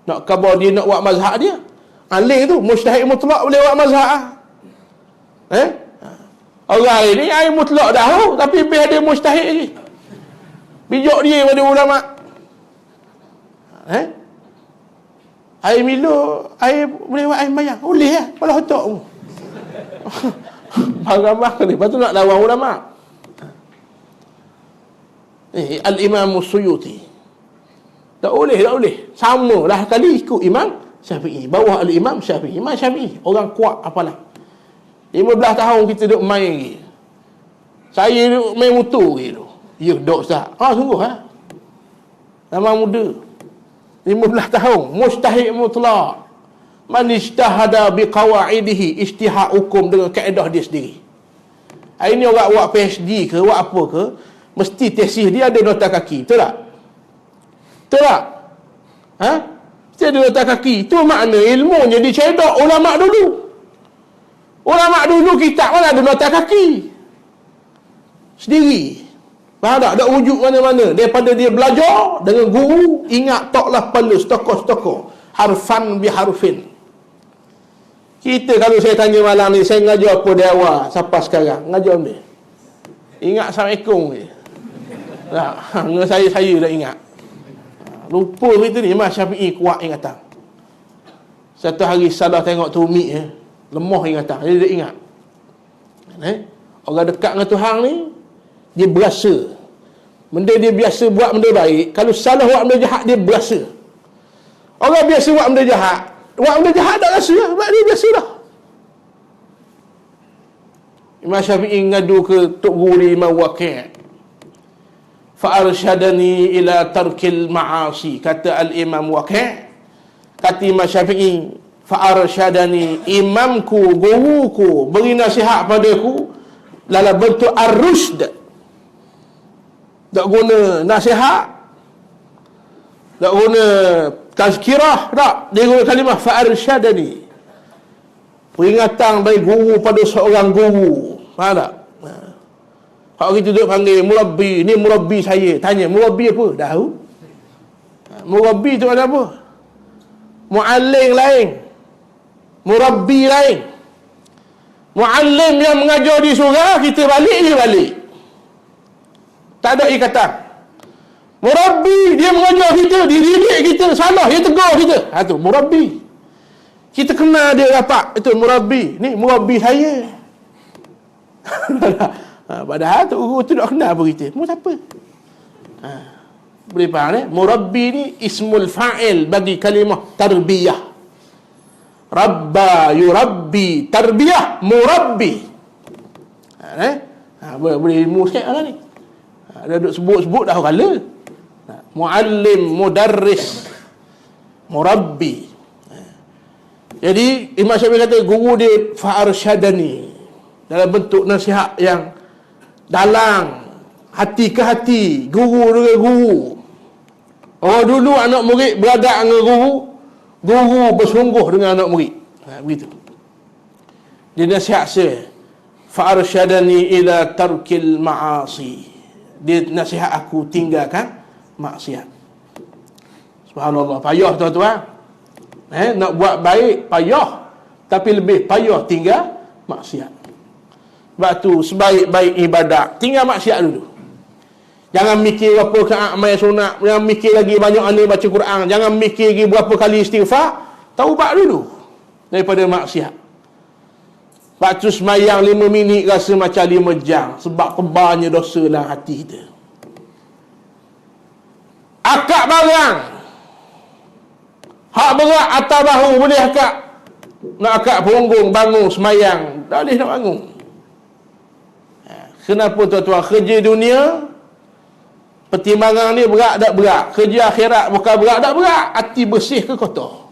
Nak khabar dia nak buat mazhab dia. Alim tu, mujtahid mutlak boleh buat mazhab. Orang ini air mutlak dah, tapi biar dia mujtahid lagi. Bijak dia pada ulama. Air Milo, air boleh buat air bayang. Boleh lah, kalau otak mu. Marah-marah ni, lepas tu nak lawan ulama. Al-Imam Suyuti, tak boleh. Sama lah kali ikut Imam Syafi'i, bawah Al-Imam Syafi'i. Imam Syafi'i orang kuat apalah. 15 tahun kita duduk main lagi. Saya duduk main motor lagi tu. Ya dok Ustaz. Sungguh Nama muda 15 tahun, mujtahid mutlak. Man ijtahada biqawaidihi, ijtihad hukum dengan kaedah dia sendiri. Hari ni orang buat PhD ke, buat apa ke, mesti tesis dia ada nota kaki. Betul tak? Betul tak? Mesti ada nota kaki. Itu makna ilmunya dicedak ulama dulu. Ulama dulu kitab mana ada nota kaki. Sendiri. Faham tak? Tak wujud mana-mana. Daripada dia belajar dengan guru, ingat taklah pala stokoh-stokoh. Harfan biharfin. Kita kalau saya tanya malam ni, saya ngajar apa dari awal sampai sekarang? Ngajar ni. Ingat Assalamualaikum je. Dengan saya dah ingat. Lupa kita ni. Imam Syafi'i kuat ingatan. Satu hari salah tengok tumit lemah ingatan. Dia tak ingat. Orang dekat dengan Tuhan ni, dia berasa benda dia biasa buat benda baik. Kalau salah buat benda jahat, dia berasa. Orang biasa buat benda jahat, tak rasa lah, sebab dia biasa dah. Imam Syafi'i ngadu ke Tok Guru Imam Waqi', fa'arsyadani ila tarkil ma'asi. Kata Al-Imam Waqi', kata Imam Syafi'i, fa'arsyadani, imamku, guruku beri nasihat padaku dalam bentuk ar-rusyd. Tak guna nasihat, tak guna tazkirah, tak. Dia guna kalimah fa'arsyadani, peringatan bagi guru pada seorang guru. Faham tak? Kalau kita duduk panggil murabbi, ni murabbi saya. Tanya, murabbi apa? Tahu? Murabbi tu ada apa? Muallim lain, murabbi lain. Muallim yang mengajar di surau, kita balik, dia balik. Tak ada ikatan. Murabbi, dia mengajar kita, dia didik kita, salah, dia tegur kita. Tu murabbi. Kita kenal dia rapat. Itu murabbi. Ni murabbi saya. Padahal tu guru tu tak kenal apa kita. Mu siapa? Boleh faham Murabbi ni ismul fa'il bagi kalimah tarbiyah. Rabba yurabbi, tarbiyah murabbi. Boleh ilmu sikit lah ni. Dia duduk sebut-sebut dah kala. Muallim, mudarris, murabbi. Jadi Imam Syafi'i kata guru dia fa'arsyadani, dalam bentuk nasihat yang dalam, hati ke hati, guru dengan guru. Orang dulu anak murid beradab dengan guru, guru bersungguh dengan anak murid. Begitu. Dia nasihat saya, fa'arsyadani ila tarkil ma'asi. Dia nasihat aku tinggalkan maksiat. Subhanallah, payah tuan-tuan. Nak buat baik payah, tapi lebih payah tinggal maksiat. Sebab tu sebaik-baik ibadat tinggal maksiat dulu. Jangan mikir berapa amal sunat, jangan mikir lagi banyak anda baca Quran, jangan mikir lagi berapa kali istighfar. Taubat dulu daripada maksiat. Sebab tu semayang 5 minit rasa macam 5 jam, sebab kebalnya dosa dalam hati kita. Akak barang, hak berat atas bahu boleh akak. Nak akak punggung bangun semayang, tak boleh nak bangun. Kenapa tuan-tuan? Kerja dunia, pertimbangan ni berat tak berat. Kerja akhirat bukan berat tak berat. Hati bersih ke kotor?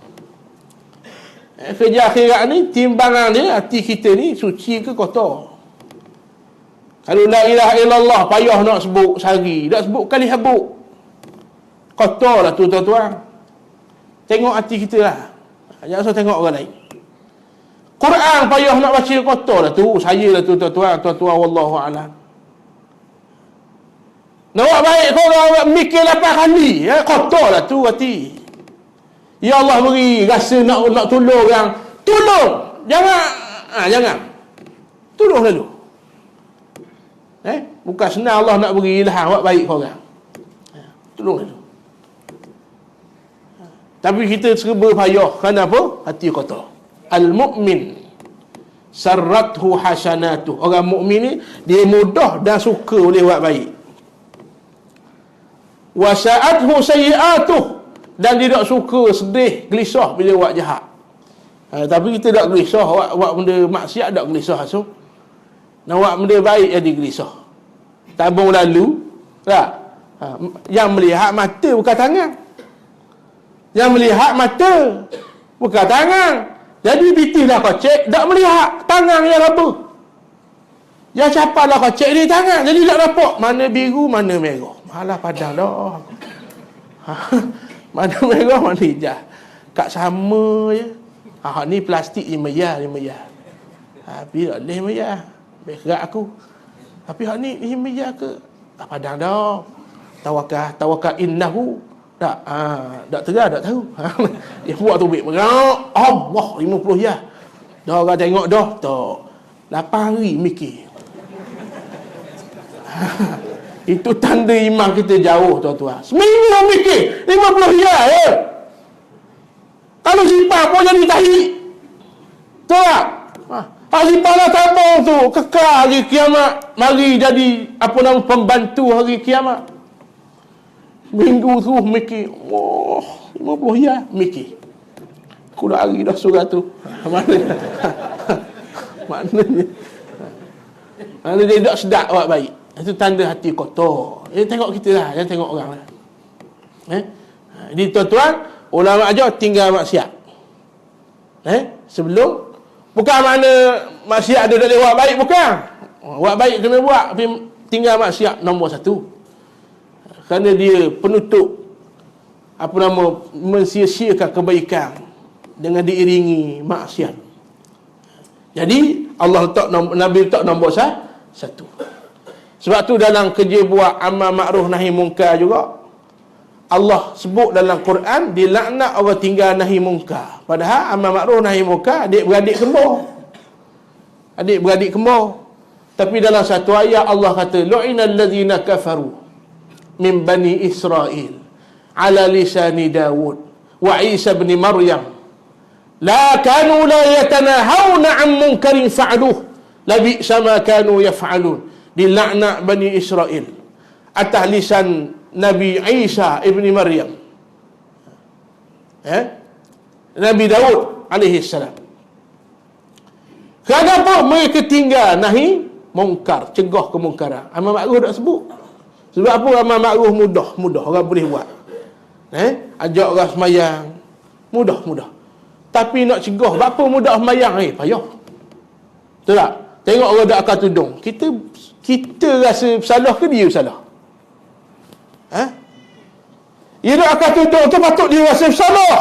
Kerja akhirat ni, timbangan dia, hati kita ni suci ke kotor? Kalau la ilaha illallah payah nak sebut sehari, nak sebut kali habuk, kotor lah tu tuan-tuan. Tengok hati kita lah, jangan usah tengok orang lain. Quran payah nak baca, kotor lah tu. Saya lah tu tuan-tuan. Tuan-tuan wallahu a'lam. Nak buat baik kau orang mikir 8 kali, kotor lah tu hati. Ya Allah beri rasa nak tolong orang, tolong. Jangan tolong lalu. Bukan senang Allah nak beri ilham buat baik kau orang. Tolong lalu. Tapi kita serba payah. Kenapa? Hati kotor. Al-mu'min sarrathu hasanatuh. Orang mukmin ni dia mudah dan suka boleh buat baik. Wa sa'athu sayyi'atuh, dan dia tak suka, sedih, gelisah bila buat jahat. Tapi kita tak gelisah buat benda maksiat, tak gelisah so. Nak buat benda baik jadi gelisah. Tabung lalu tak? Yang melihat mata bukan tangan. Yang melihat mata bukan tangan. Jadi biti dah kau cek, tak melihat tangan yang apa. Yang siapa dah kau cek ni tangan, jadi tak dapat mana biru mana merah. Malah padang dah. Mana merah mana hijau. Kat sama je. Ni plastik 5 ya. Tapi tak boleh 5 ya. Berat aku. Tapi hak ni 5 ya ke? Tak padang dah. Tawakal innahu. Tak, tak terang, tak tahu. Dia buat tu baik berat. Allah, 50 ya. Dah orang tengok dah. Tak. 8 hari mikir. Itu tanda iman kita jauh tuan-tuan. Seminggu mikir 50 ya. Kalau simpan pun jadi tahi. Tahu tak? Simpan lah tabung tu. Kekal hari kiamat. Mari jadi pembantu hari kiamat. Minggu tu mikir, wah, 50 ya, mikir. Aku dah hari dah surat tu. Maknanya dia tak sedap buat baik. Itu tanda hati kotor. Tengok kita lah, jangan tengok orang lah. Jadi tuan-tuan, ulama ajar tinggal maksiat. Sebelum, bukan mana maksiat ada tak boleh buat baik, bukan. Buat baik kena buat, tapi tinggal maksiat nombor 1. Kerana dia penutup mensia-siakan kebaikan dengan diiringi maksiat. Jadi Allah letak Nabi letak nombor 1. Sebab tu dalam kerja buat amal ma'ruf nahi munkar juga, Allah sebut dalam Quran dilaknat orang tinggal nahi munkar. Padahal amal ma'ruf nahi munkar adik-beradik kembar. Tapi dalam satu ayat Allah kata lu'inal ladzina kafaru min bani Israel ala lisani Dawud wa Isa bin Maryam la kanu la yatanahawna an munkarin fa'aluh labi'sa ma kanu yaf'alun. Dilaknat bani Israel atas lisan Nabi Isa ibn Maryam, Nabi Dawud alaihi salam. Kenapa mereka tinggal nahi mungkar, cegah kemungkaran? Amal makruf tak sebut. Sebab apa amal makruf mudah orang boleh buat. Ajak orang semayang mudah. Tapi nak cegah, apa mudah semayang payah. Betul tak? Tengok orang dak akal tudung. Kita rasa bersalah ke dia bersalah? Dia dak akal tudung tu patut dia rasa bersalah.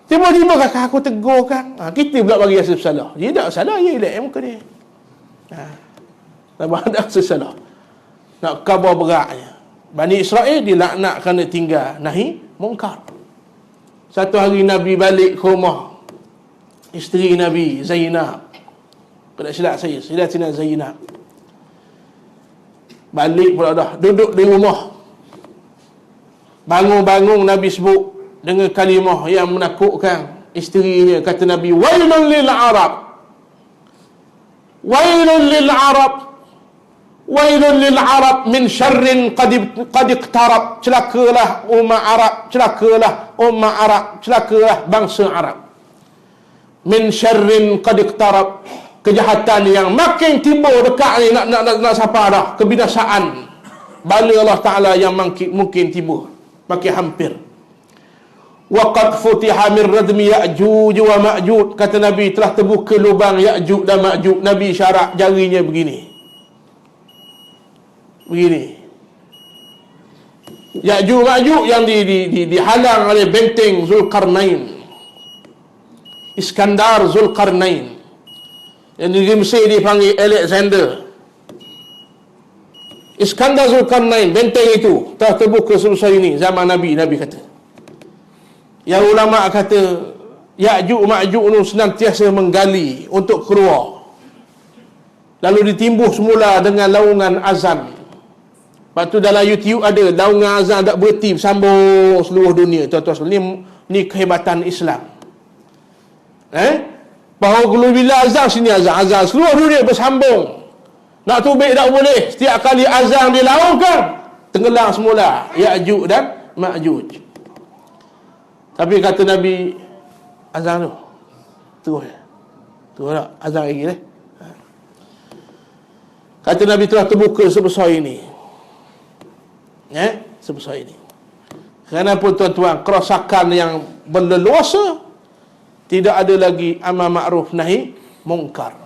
Tiba-tiba kakak aku tegur kan. Kita pula bagi rasa bersalah. Dia tak salah, dia elak muka dia. Tak ada rasa bersalah. Nak khabar beratnya. Bani Israel dilaknat kerana tinggal nahi mungkar. Satu hari Nabi balik ke rumah isteri Nabi Zainab. Kalau silap saya, Sayyidatina Zainab. Balik pula dah, duduk di rumah. Bangun-bangun Nabi sebut dengan kalimah yang menakutkan isterinya. Kata Nabi, wailun lil Arab, wailun lil Arab, wailun lil Arab min syarrin qad iqtarab. Celakalah umat Arab, celakalah umat Arab, celakalah bangsa Arab. Min syarrin qad iqtarab, kejahatan yang makin timbul dekat ni, nak sampai dah kebinasaan. Bala Allah Ta'ala yang mungkin timbul, makin hampir. Wa qad futiha min radmi Ya'juj wa Ma'juj. Kata Nabi, telah terbuka lubang Ya'juj dan Ma'juj. Nabi syarat jarinya begini. Ya'juj Ma'juj yang dihalang oleh benteng Zulkarnain, Iskandar Zulkarnain. Yang di Mesir dipanggil Alexander. Iskandar Zulkarnain, benteng itu telah terbuka sebesar ini zaman Nabi kata. Yang ulama kata Ya'juj Ma'juj itu senantiasa menggali untuk keluar. Lalu ditimbuh semula dengan laungan azan. Lepas tu dalam YouTube ada laungan azan tak berhenti, bersambung seluruh dunia. Tuan-tuan, ni kehebatan Islam. Bahawa kalau bila azan, sini azan seluruh dunia bersambung. Nak tubik tak boleh. Setiap kali azan dilaungkan, tenggelam semula Ya'juj dan Ma'juj. Tapi kata Nabi, azan tu terus tak azan lagi Kata Nabi, telah terbuka sebesar ini. Sebesar ini. Kenapa tuan-tuan, kerosakan yang berleluasa, tidak ada lagi amal makruf nahi mungkar.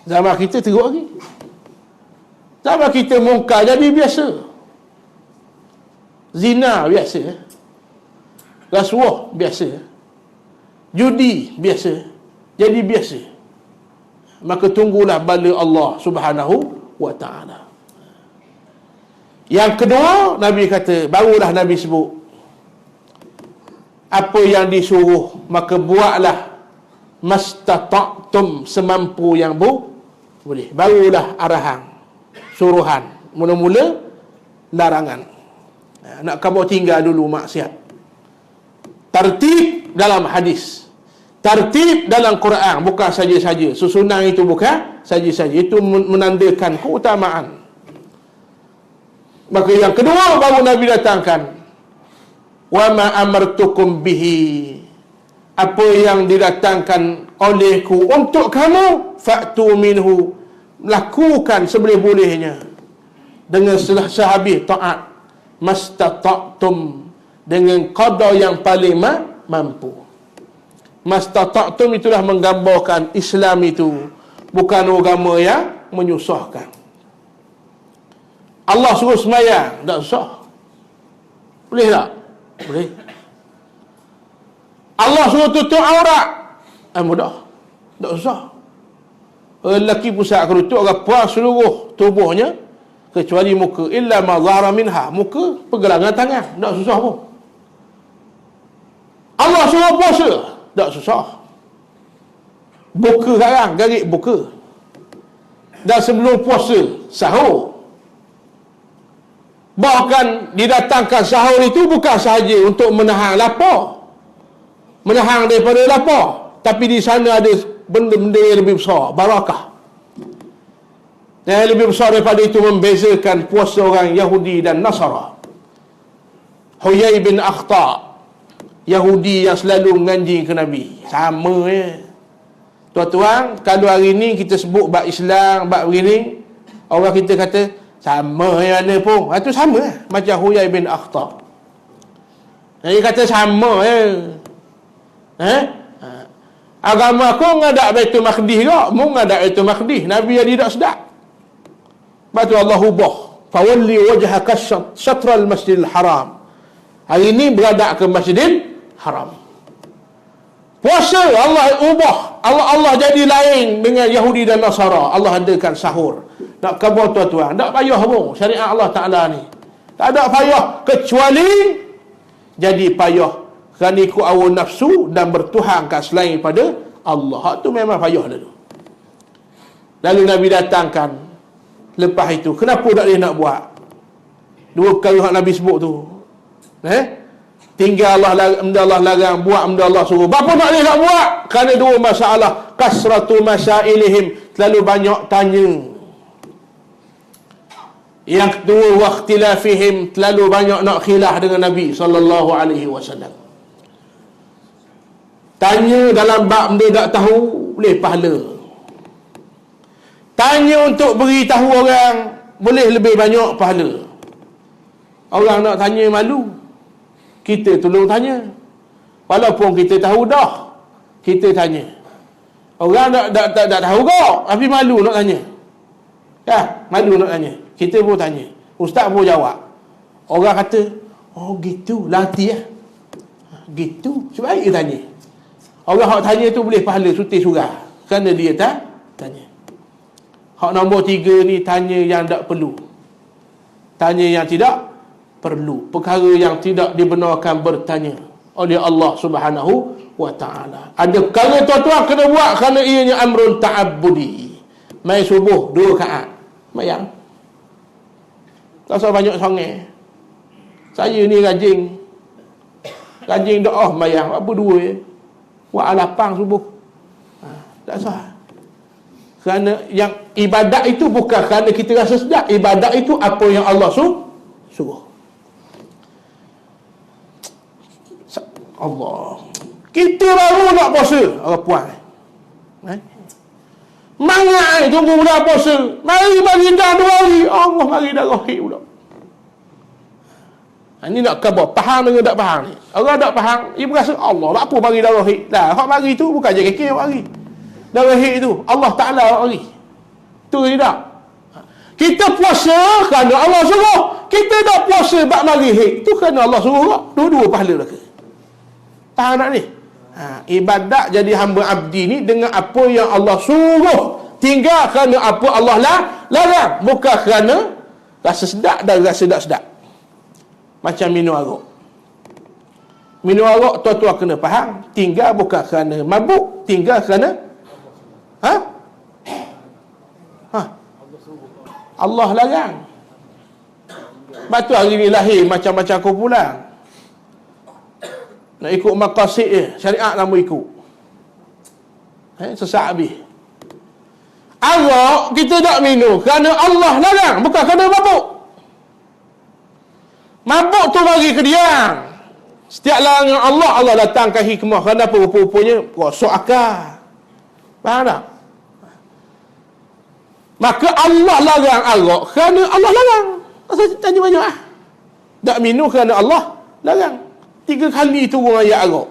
Zaman kita teruk lagi. Zaman kita mungkar jadi biasa. Zina biasa. Rasuah biasa. Judi biasa. Jadi biasa. Maka tunggulah bala Allah Subhanahu wa ta'ala. Yang kedua, Nabi kata, barulah Nabi sebut, apa yang disuruh maka buatlah mastata'tum, semampu yang boleh. Barulah arahan, suruhan. Mula-mula larangan. Nak kamu tinggal dulu maksiat. Tertib dalam hadis, tertib dalam Quran, bukan saja-saja. Susunan itu bukan saja-saja. Itu menandakan keutamaan. Maka yang kedua baru Nabi datangkan, wa ma amartukum bihi, apa yang didatangkan olehku untuk kamu, fa'tu minhu, lakukan seboleh-bolehnya dengan sehabis taat, mastata'tum, dengan qada yang paling mampu. Mastata'tum itulah menggambarkan Islam itu bukan agama yang menyusahkan. Allah suruh semayang, tak susah. Boleh tak? Boleh. Allah suruh tutup aurat, mudah. Tak susah. Lelaki pusat kerutuk, orang puas seluruh tubuhnya kecuali muka. Illa ma zahara minha, muka pergelangan tangan, tak susah pun. Allah suruh puasa, tak susah. Buka sekarang, garik buka. Dan sebelum puasa, sahur. Bahkan didatangkan sahur itu bukan sahaja untuk menahan lapar, menahan daripada lapar, tapi di sana ada benda-benda yang lebih besar, barakah. Yang lebih besar daripada itu membezakan puasa orang Yahudi dan Nasara. Huyai bin Akhtar, Yahudi yang selalu menganjing ke Nabi. Sama je. Tuan-tuan, kalau hari ni kita sebut bab Islam, bab begini, orang kita kata sama yang mana pun. Itu sama lah. Macam Huyai bin Akhtab. Dia kata sama je. Agama aku ngadak Baitul Maqdis ke? Mu ngadak Baitul Maqdis. Nabi jadi tak sedap. Lepas tu Allah ubah. Fawalli wajhaka syatral masjidil haram. Hari ni beradak ke Masjidil Haram. Puasa Allah ubah. Allah jadi lain dengan Yahudi dan Nasara. Allah adakan sahur. Nak khabar tuan-tuan, tak payah pun syariat Allah Ta'ala ni. Tak ada payah kecuali jadi payah kerana ikut hawa nafsu dan bertuhankan selain pada Allah. Hak tu memang payah dulu. Lalu Nabi datangkan lepas itu, kenapa tak boleh nak buat? Dua perkara yang Nabi sebut tu. Tinggal Allah larang, buat benda Allah suruh. Bapa tak boleh nak buat? Kerana dua masalah. Kasratu masailihim, terlalu banyak tanya. Yang kedua, waqtilafihim, terlalu banyak nak khilaf dengan Nabi sallallahu alaihi wasallam. Tanya dalam bab benda tak tahu, boleh pahala. Tanya untuk beritahu orang, boleh lebih banyak pahala. Orang nak tanya malu, kita tolong tanya. Walaupun kita tahu dah, kita tanya. Orang tak tahu kok, tapi malu nak tanya. Ya, malu nak tanya. Kita pun tanya. Ustaz pun jawab. Orang kata, oh gitu, latih lah. Gitu, sebaik dia tanya. Orang hak tanya tu boleh pahala suti surah. Kerana dia tak tanya. Hak nombor 3 ni, tanya yang tak perlu. Tanya yang tidak perlu. Perkara yang tidak dibenarkan bertanya oleh Allah Subhanahu wa ta'ala. Ada perkara tuan-tuan kena buat kerana ianya amrun ta'abbudi. Mai subuh 2 rakaat. Mayang. Tak usah banyak songai. Saya ni rajin doa mayang. Apa 2 je? Buat lapang subuh. Tak usah. Kerana yang ibadat itu bukan kerana kita rasa sedap. Ibadat itu apa yang Allah suruh. Allah. Kita baru nak puasa. Orang puan. Mangat tunggu bulan puasa. Mari bagi dah 2 hari. Allah mari dah rohik pula. Ini nak khabar. Faham dengan tak faham ni? Orang tak faham, dia berasa Allah apa bagi dah rohik. Dah, hak mari tu bukan je kekek mari. Dah rohik tu Allah Ta'ala mari. Tu tidak. Kita puasa kerana Allah suruh. Kita tak puasa bab mari hik. Tu kerana Allah suruh. Dua-dua pahala dah ke? Faham tak ni? Ibadat jadi hamba abdi ni dengan apa yang Allah suruh. Tinggal kerana apa Allah larang. Bukan kerana rasa sedap dan rasa tak sedap. Macam minum arak. Minum arak tuan-tuan kena faham. Tinggal bukan kerana mabuk. Tinggal kerana Allah larang. Lepas tu hari ni lahir macam-macam kumpulan. Nak ikut maqasid je. Syariat nama ikut. Sesak habis. Arak kita tak minum kerana Allah larang. Bukan kerana mabuk. Mabuk tu bagi kediam. Setiap larangan Allah, Allah datangkan hikmah. Kerana apa? Rupa-rupanya rosok akal. Faham tak? Maka Allah larang arak kerana Allah larang. Saya tanya banyak lah. Tak minum kerana Allah larang. 3 kali turun ayat arak.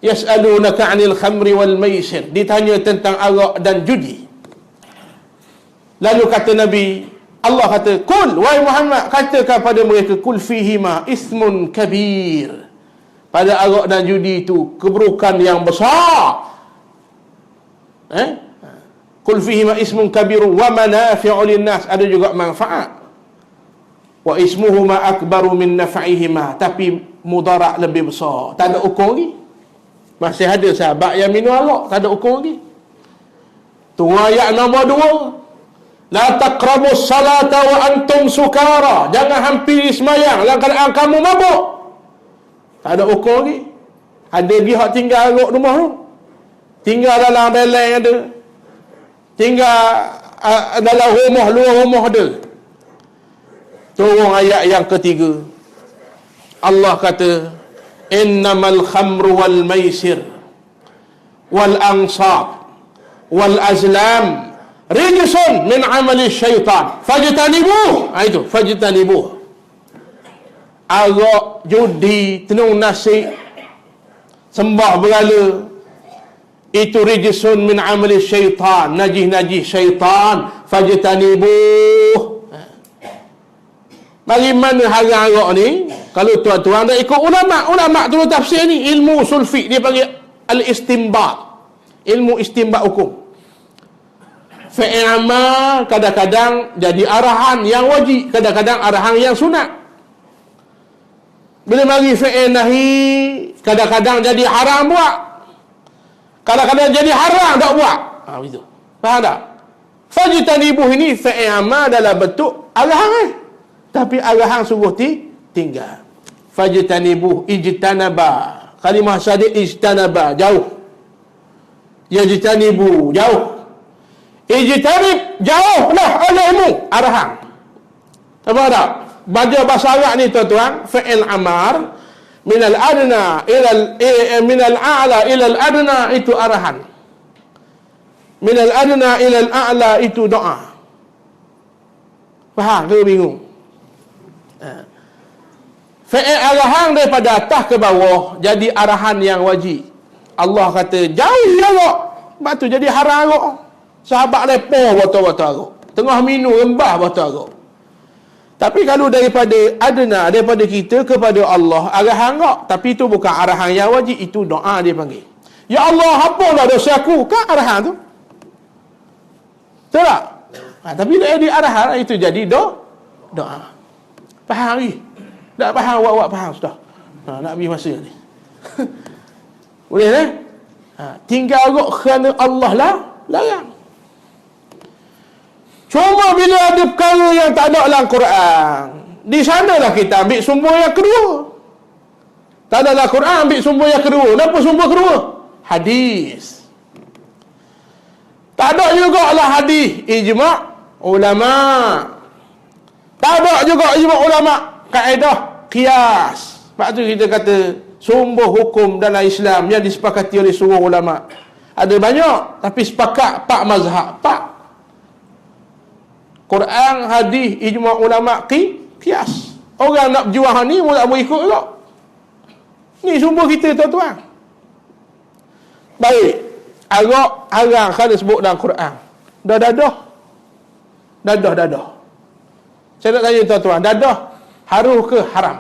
Yas'alunaka 'anil khamri wal maisir. Ditanya tentang arak dan judi. Lalu kata Nabi, Allah kata, "Qul wahai Muhammad, katakan pada mereka, kul fihima ismun kabir." Pada arak dan judi itu keburukan yang besar. Qul fihima ismun kabirun wa manafi'u lin-nas, ada juga manfaat. Wa ismuhuma akbaru min naf'ihima, tapi mudarat lebih besar. Tak ada ukur lagi. Masih ada sahabat yang minum arak, tak ada ukur lagi. Tunggu ayat nombor 2. La taqrabus salata wa antum sukara. Jangan hampiri sembahyang dalam keadaan kamu mabuk. Tak ada ukur lagi. Ada dia hak tinggal arak rumah tu. Tinggal dalam beleng ada. Tinggal dalam rumah, luar rumah ada. Turun ayat yang ketiga. Allah kata, innamal khamru wal maisir wal ansab wal azlam rijsun min amali syaitan fajtanibuh. Itu fajtanibuh. Arak, judi, tenung nasi, sembah berhala, itu rijsun min amali syaitan, najis-najis syaitan fajtanibuh. Bagaimana haram arak ni? Kalau tuan-tuan dah ikut ulama tu tafsir ni, ilmu usul fiqh dia panggil al-istinbat, ilmu istinbat hukum. Fi'il amal kadang-kadang jadi arahan yang wajib, kadang-kadang arahan yang sunat. Bila mari fi'il nahi, kadang-kadang jadi haram buat, kadang-kadang jadi haram tak buat. Begitu. Faham tak? Fajtanibuh ini fi'il amal dalam bentuk arahan, tapi arahan suruh tinggal. Fajtanibuh, ijtanaba. Kalimah sadiq ijtanaba, jauh. Yajtanibu, jauh. Ijtanib, jauh lah olehmu, arahan. Apa tak? Baca bahasa Arab ni tuan-tuan, fi'il amar minal adna minal a'la ilal adna, itu arahan. Minal adna ilal a'la, itu doa. Faham ke bingung? Fi'il arahan daripada atas ke bawah jadi arahan yang wajib. Allah kata jauh arak, sebab tu jadi haram arak. Sahabat lepoh botol-botol arak, tengah minum rembah botol arak. Tapi kalau daripada adna, daripada kita kepada Allah, arahan arak, tapi itu bukan arahan yang wajib, itu doa dia panggil. Ya Allah, hampurlah dosa aku, kan arahan tu. Betul tak? Tapi dia arahan, itu jadi doa. Faham lagi? Tak faham, awak faham sudah. Nak habis masa ni. Boleh tak? Tinggal arak kerana Allah lah larang. Cuma bila ada perkara yang tak ada dalam Quran, di sanalah kita ambil sumber yang kedua. Tak ada dalam Quran, ambil sumber yang kedua. Kenapa sumber kedua? Hadis. Tak ada juga lah hadis ijma' ulama. Tak ada juga ijma' ulama, kaedah qiyas. Sebab tu kita kata sumber hukum dalam Islam yang disepakati oleh seluruh ulama ada banyak, tapi sepakat 4 mazhab. 4. Quran, hadis, ijma' ulama, qiyas. Orang nak berjuang ni pun tak boleh ikut juga. Ni sumber kita tuan-tuan. Baik, arak haram kerana sebut dalam Quran. Dadah. Saya nak tanya tuan-tuan, dadah harum ke haram?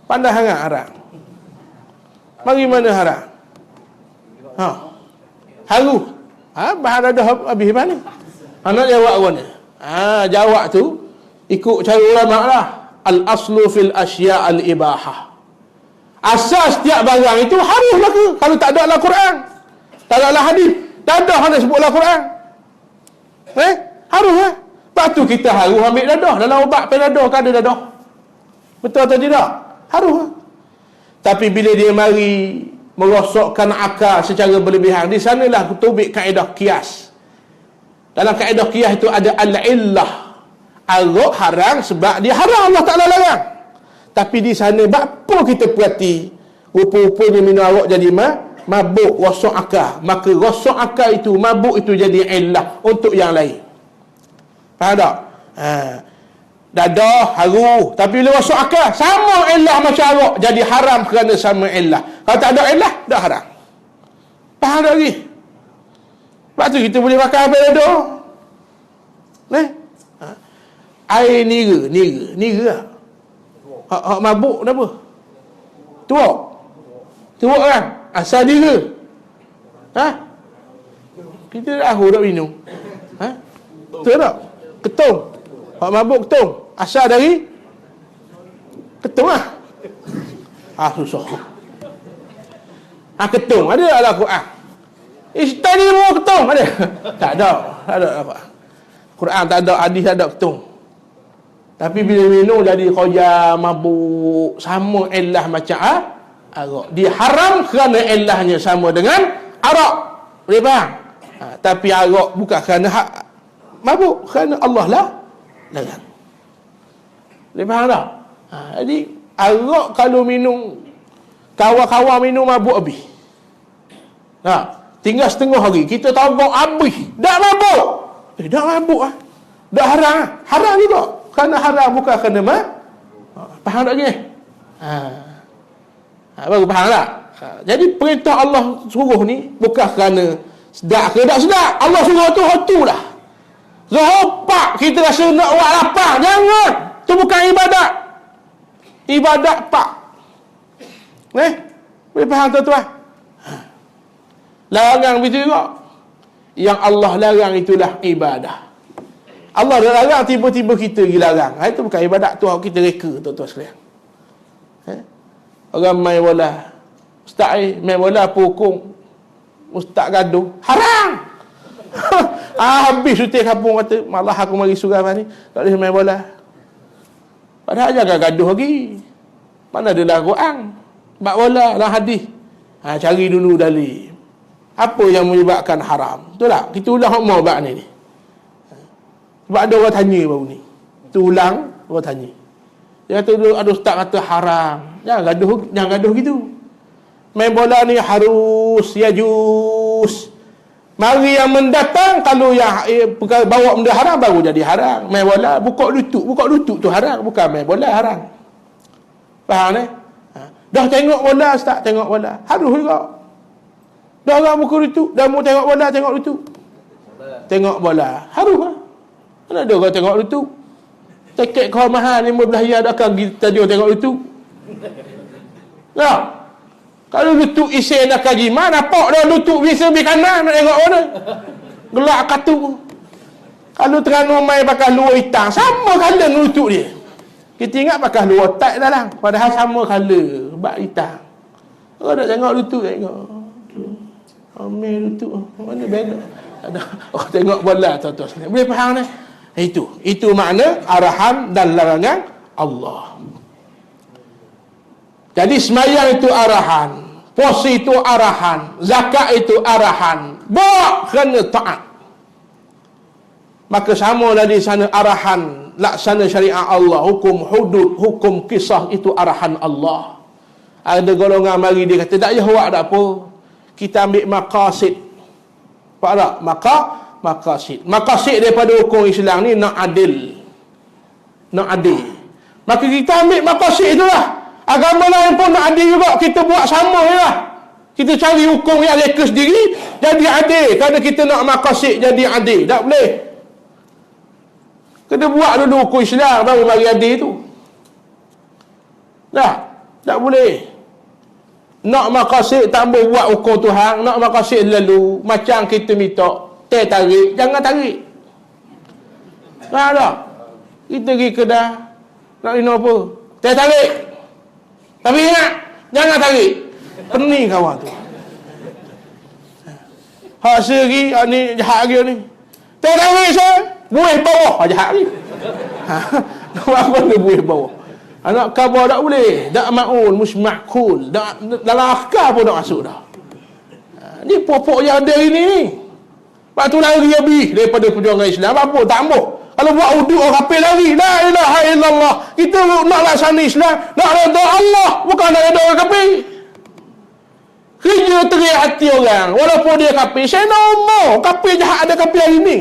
Pandai hangat haram. Bagaimana haram? Harum. Bahan dadah habis mana? Nak jawab apa ni? Jawab tu ikut cara ulama lah. Al-aslu fil asya' al-ibahah. Asas setiap barang itu harum lah ke? Kalau tak ada dalam Quran, tak ada dalam hadis, dadah nak sebut dalam Quran. Harum lah. Lepas tu kita harum ambil dadah. Dalam ubat Panadol kan ada dadah. Betul atau tidak? Harum lah. Tapi bila dia mari merosokkan akal secara berlebihan, di sanalah kutubik kaedah qiyas. Dalam kaedah qiyas itu ada al-illah. Arak haram sebab dia haram, Allah Ta'ala larang. Tapi di sana apa kita perhati, rupa-rupanya minum arak jadi mabuk, rosak akal. Maka rosak akal itu, mabuk itu jadi illah untuk yang lain. Faham tak? Dadah harum, tapi bila rosak akal sama illah macam arak, jadi haram kerana sama illah. Kalau tak ada illah, dah haram. Faham tak lagi? Sebab tu kita boleh makan Panadol. Air nira lah. Hak mabuk kenapa? Tuak kan? Asal nira. Kita tahu tak minum. Betul tak? Ketung. Hak mabuk ketung. Asal dari ketung lah. Susah. Ketung ada tak dalam Quran? Istanibu ketung ada? Tak ada apa. Quran tak ada, hadis tak ada ketung. Tapi bila minum jadi khoya, mabuk, sama illah macam arak. Dia haram kerana illahnya sama dengan arak. Boleh faham? Tapi arak bukan kerana mabuk, kerana Allah lah larang. Boleh faham tak? Jadi Arak kalau minum, kawan-kawan minum mabuk habis. Tinggal setengah hari, kita tabak habis. Dah mabuk. Dah mabuk ah. Dah haram ah. Haram juga. Kerana haram bukan kerana faham tak ni? Baru faham tak? Jadi perintah Allah suruh ni bukan kerana sedap ke tak sedap. Allah suruh tu lah. Zohopak kita rasa nak buat lapar. Jangan. Itu bukan ibadat. Ibadat pak. Boleh faham tuan-tuan? Larang begitu juga. Yang Allah larang itulah ibadah. Allah dah larang, tiba-tiba kita pergi larang. Itu bukan ibadat tu, kita reka tuan-tuan sekalian. Orang main bola, ustaz main bola apa hukum? Ustaz gaduh, haram. Habis cuti kampung kata, malah aku mari surau ni, tak boleh main bola. Padahal jangan gaduh lagi. Mana ada laruan bab bola dalam hadis. Cari dulu dalil. Apa yang menyebabkan haram? Betul tak? Kita ulang mau bab ni. Sebab ada orang tanya baru ni. Kita ulang, orang tanya. Dia kata ada ustaz kata haram. Jangan gaduh gitu. Main bola ni harus yajus. Mari yang mendatang, kalau yang bawa benda haram baru jadi haram. Main bola buka lutut tu haram, bukan main bola haram. Faham ni? Dah tengok bola ustaz, tengok bola. Harus juga. Dah orang buka lutut, dah mau tengok bola, tengok lutut. Tengok bola. Harus lah. Mana ada orang tengok lutut? Tiket kau mahal 15 riyal dah akan pergi stadium tengok lutut. Kalau lutut isi nak kaji, mana nampak dah lutut biasa di kanan nak tengok mana? Gelak katu. Kalau Terengganu main pakai luar hitam, sama colour dengan lutut dia. Kita ingat pakai luar tight dalam, padahal sama colour, bak hitam. Orang nak tengok lutut, tengok. Ambil lutut, mana beda? Ada orang tengok bola tuan-tuan. Boleh faham ni? Itu makna arahan dan larangan Allah. Jadi sembahyang itu arahan, puasa itu arahan, zakat itu arahan. Buat kerana taat. Maka samalah di sana arahan, laksana syariat Allah, hukum hudud, hukum kisah itu arahan Allah. Ada golongan mari dia kata, tak payah buat tak apa. Kita ambil maqasid. Faham tak? Maqasid. Maqasid daripada hukum Islam ni nak adil. Maka kita ambil maqasid itulah. Agama lain pun nak adil juga, kita buat sama je lah. Kita cari hukum yang reka sendiri jadi adil, kerana kita nak maqasid jadi adil. Tak boleh. Kena buat dulu hukum Islam baru bagi adil tu. Tak boleh. Nak maqasid tak boleh buat hukum Tuhan, nak maqasid lalu macam kita minta tarik, jangan tarik. Faham tak? Kita pergi kedai nak minum apa? Tarik. Tapi ingat, jangan tarik. Pening kawan tu. Hak segi, ni jahat lagi ni. Tarik saya, buih bawah jahat lagi. Apa ni buih bawah? Anak khabar tak boleh. Tak ma'ul, musma'kul. Dalam akal pun tak masuk dah. Ni pokok yang ada ini ni. Lepas tu lari habis daripada perjuangan Islam. Apa? Tak ambuh. Kalau buat uduk orang kapil lari. La ilaha illallah. Kita nak laksana Islam, nak redha Allah, bukan nak redha orang kapil. Kerja teriak hati orang, walaupun dia kapil. Saya nak umur kapil jahat ada kapil hari ni.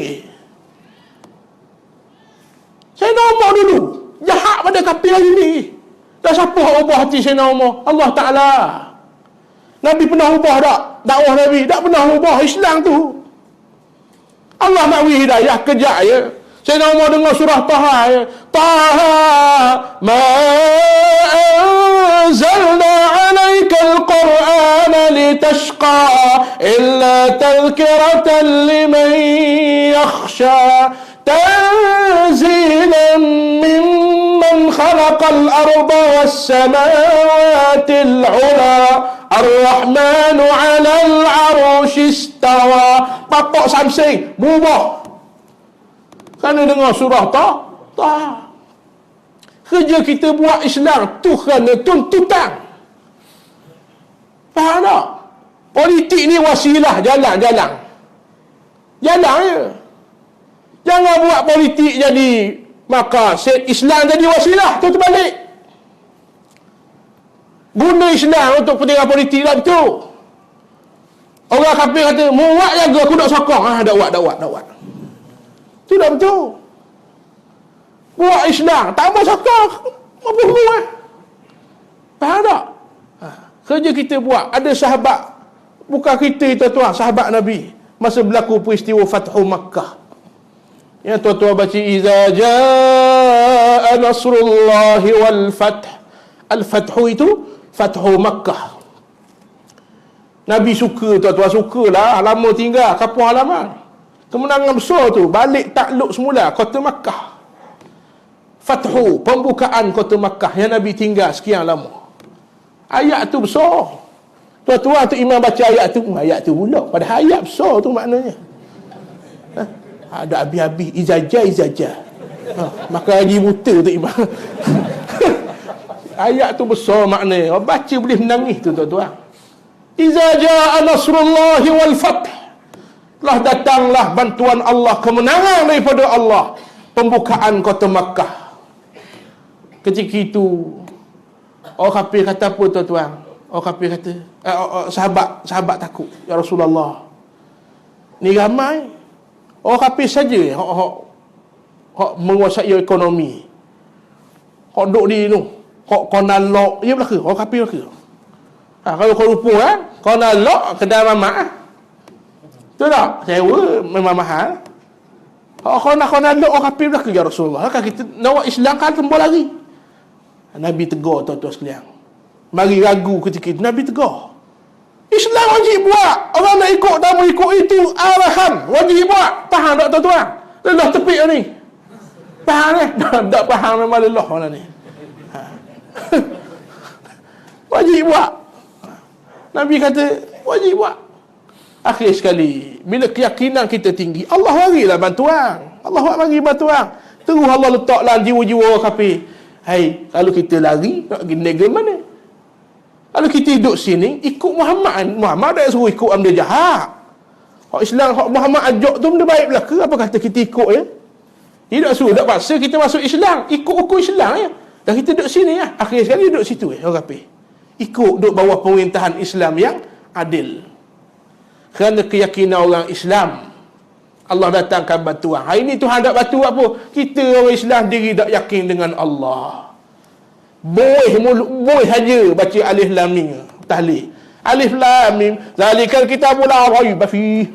Saya nak umur dulu. Jahat pada kapil hari ni. Dan siapa yang ubah hati saya nak umur? Allah Ta'ala. Nabi pernah ubah tak? Dakwah Nabi tak pernah ubah Islam tu. Allah nak beri hidayah, kejap ya. Saya nak mau dengar surah Taha ya. Taha ma anzalna alaika al-Qur'ana litashqa illa tadhkiratan liman yakhsha tanzilan mimman khalaqal arda was samawati al-'ula ar-rahmanu 'alal 'arsy istawa. Bapak Samsing berubah kerana dengar surah Taha. Kerja kita buat Islam tu kerana tuntutan. Faham tak? Politik ni wasilah, jalan je. Jangan buat politik jadi maqasid, Islam jadi wasilah, tu terbalik. Guna Islam untuk kepentingan politik tak betul. Orang kafir kata, muat jaga, aku nak sokong. Dakwah. Itu tak betul. Buat Islam, tak mau sokong. Apa muat? Faham tak? Kerja kita buat. Ada sahabat, bukan kita tuan-tuan, sahabat Nabi, masa berlaku peristiwa Fathu Makkah. Yang tuan-tuan baca, Iza jaa nasrullahi wal fath. Al-Fathu itu Fathu Makkah. Nabi suka, tuan-tuan, sukalah. Lama tinggal kampung halaman. Kemenangan besar tu, balik takluk semula kota Makkah. Fathu, pembukaan kota Makkah yang Nabi tinggal sekian lama. Ayat tu besar. Tuan-tuan tu imam baca ayat tu pula. Padahal ayat besar tu maknanya. Ada habis-habis izajah. Maka lagi buta tu imam. Ayat tu besar maknanya. Orang baca boleh menangis tu tuan-tuan. Iza jaa nasrullahi wal fath. Telah datanglah bantuan Allah, kemenangan daripada Allah, pembukaan kota Makkah. Ketika itu orang kafir kata apa tuan-tuan? Orang kafir kata, sahabat takut, ya Rasulullah, ni ramai orang kafir saja hak menguasai ekonomi. Hak duk di tu, hak konan lok, dia belaka, orang kafir belaka. Kalau kau lupa konan lok kedai mamak. Betul tak? Sewa memang mahal. Kau nak lok orang kafir belaka, ya Rasulullah. Kan kita nak Islam kan tembak lagi. Nabi tegur tuan-tuan sekalian. Mari ragu ketika itu, Nabi tegur. Islam wajib buat. Orang nak ikut tak mau ikut, itu arahan. Wajib buat. Faham tak tuan-tuan? Lelah tepik ni. Faham ni? Tak faham memang lelah mana ni. Wajib buat. Nabi kata wajib buat. Akhir sekali, bila keyakinan kita tinggi, Allah berilah bantuan. Allah bagi bantuan. Terus Allah letaklah jiwa-jiwa orang kafir. Hai, kalau kita lari, nak pergi negara mana? Kalau kita duduk sini, ikut Muhammad dah suruh ikut benda jahat. Hak Islam, hak Muhammad ajak tu benda baik belaka. Apa kata kita ikut ya? Dia tak suruh, tak paksa kita masuk Islam. Ikut hukum Islam ya. Dan kita duduk sini ya. Akhir sekali duduk situ ya, orang kafir. Ikut duduk bawah pemerintahan Islam yang adil. Kerana keyakinan orang Islam, Allah datangkan bantuan. Hari ini Tuhan tak bantu apa? Kita orang Islam diri tak yakin dengan Allah. Boleh saja baca alif lam mim tahlil. Alif lam mim zalikal kitabul la raiba fi.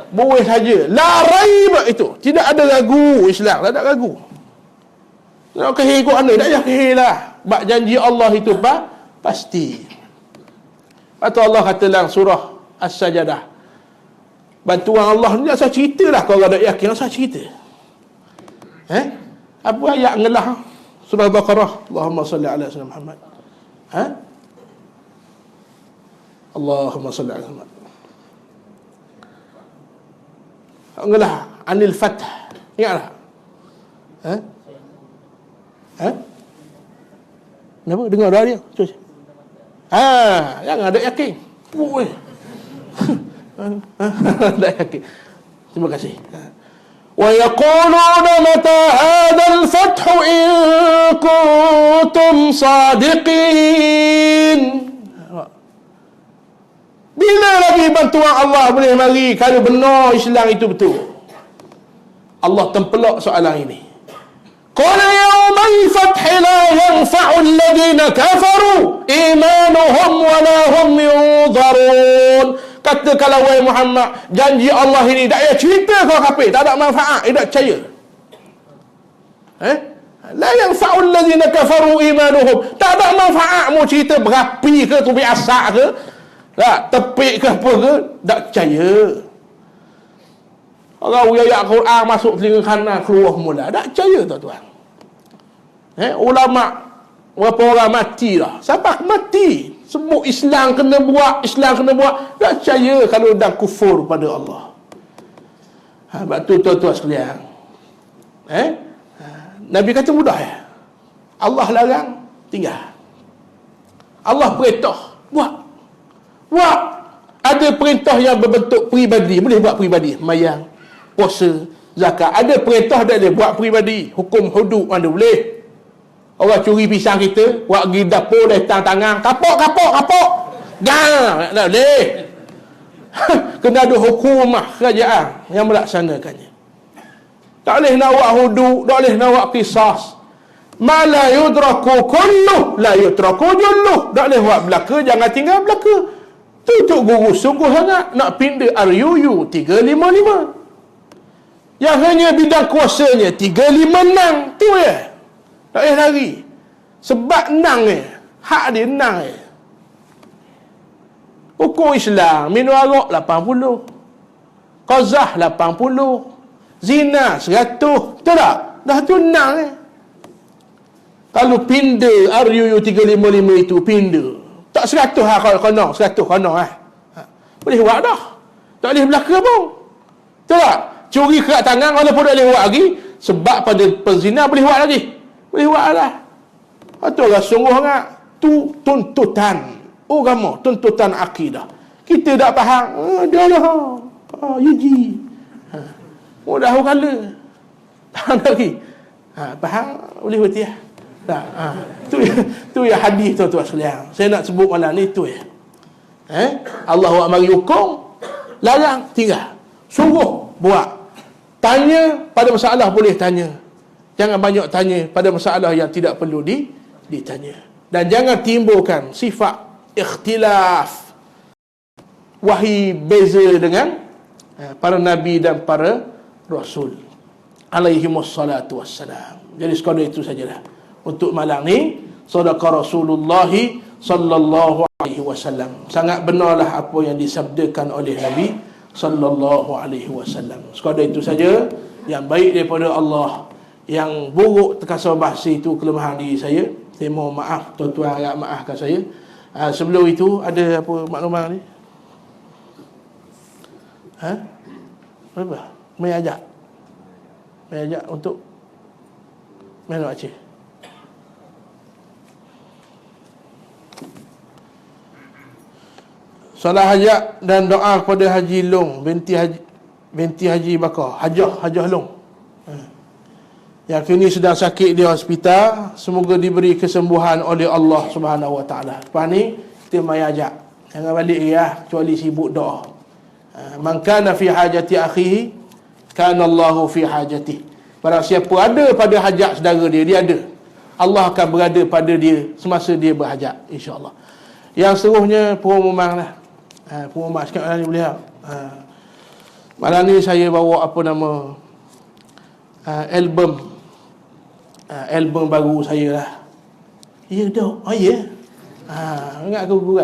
Boleh saja. La raib itu. Tidak ada ragu Islam, tak ada ragu. Nak kehil ikut anda, tak payah kehil lah. Bak janji Allah itu pasti. Atau Allah kata dalam surah As-Sajadah, bantuan Allah ni asal cerita lah. Kalau ada yakin asal cerita. Apa ayat ngelah surah Baqarah, Allahumma salli ala sayyidina Muhammad. Allahumma salli ala Muhammad. Ngelah anil fath. Ingatlah. Kenapa? Dengar doa dia. Terus. Jangan ada yakin. Tak yakin. Terima kasih. Wa yaquluna mata hadzal fath in kuntum sadiqin. Bila lagi bantuan Allah boleh mari kalau benar Islam itu betul? Allah tempelak soalan ini. Qala yawmal fath la yanfa'u alladhina kafaru imanuhum wa la hum yunzarun. Kata kalau wahai Muhammad, janji Allah ini tak payah cerita kau kafir, tak ada manfaat, tak percaya. La yanfa'u alladhina kafaru imanuhum. Tak ada manfaat mu cerita berapi ke tu biasa ke, tak tepik ke apa ke, tak percaya. Orang ayat Quran masuk telinga kanan keluar mula, tak percaya tuan-tuan. Ulama berapa orang mati dah. Sampai mati sebut Islam kena buat, tak percaya kalau dah kufur pada Allah. Sebab tu tuan-tuan sekalian, Nabi kata mudah ya. Allah larang, tinggal. Allah perintah, buat. Ada perintah yang berbentuk peribadi, boleh buat peribadi, mayang, puasa, zakat. Ada perintah tak boleh buat peribadi, hukum hudud mana boleh. Orang curi pisang kita, buat pergi dapur datang tangan, kapok. Gang, tak boleh. Kena ada hukumah kerajaan yang melaksanakannya. Tak boleh nak buat hudud, tak boleh nak buat qisas. Ma la yudraku kulluh, la yutraku julluh. Tak boleh buat belaka, jangan tinggal belaka. Tutup guru sungguh sangat nak pindah RUU 355. Yang hanya bidang kuasanya 356 tu ya. Tak payah lari. Sebab nang hak dia nang Hukum Islam, minum arak 80. Qazah 80. Zina 100. Betul tak? Dah tu nang Kalau pindah RUU 355 itu pindah. Tak 100 lah kalau kena, 100 kena lah. Boleh buat dah. Tak boleh belaka pun. Betul tak? Curi kerat tangan walaupun tak boleh buat lagi, sebab pada penzina boleh buat lagi. Boleh buat lah. Betul lah, sungguh sangat. Tu tuntutan agama, tuntutan akidah. Kita tak faham, dia lah. Yuji. Mudah kala. Faham lagi. Faham? Boleh berhenti lah. Tak. Tu ya hadis tuan-tuan sekalian. Saya nak sebut malam ni tu ya. Allah mari hukum, larang tinggal. Suruh buat. Tanya pada masalah boleh tanya. Jangan banyak tanya pada masalah yang tidak perlu ditanya. Dan jangan timbulkan sifat ikhtilaf. Wahai beza dengan para nabi dan para rasul alaihimus salatu wassalam. Jadi sekadar itu sajalah untuk malam ni. Sadaqa Rasulullah sallallahu alaihi wasallam. Sangat benarlah apa yang disabdakan oleh Nabi sallallahu alaihi wasallam. Sekadar itu saja. Yang baik daripada Allah, yang buruk terkasar bahasa itu kelemahan diri saya. Saya mohon maaf, tuan-tuan agak maafkan saya. Sebelum itu ada apa maklumat ni? Apa? Mai ajak untuk mana Aceh? Salah hajat dan doa kepada Haji Long binti Haji Bakar, Hajah Long. Yang kini sedang sakit di hospital, semoga diberi kesembuhan oleh Allah Subhanahu Wa Taala. Lepas ni kita mai ajak, jangan balik ya, kecuali sibuk doa. Man kana fi hajati akhihi kana Allahu fi hajatihi. Barang siapa ada pada hajat saudara dia ada. Allah akan berada pada dia semasa dia berhajat, insya-Allah. Yang seterusnya pengumuman lah. Pengumuman sikit malam ni boleh tak? Malam ni saya bawa apa nama album baru saya lah. Ya dah. Oh ya. Ingat aku gurau.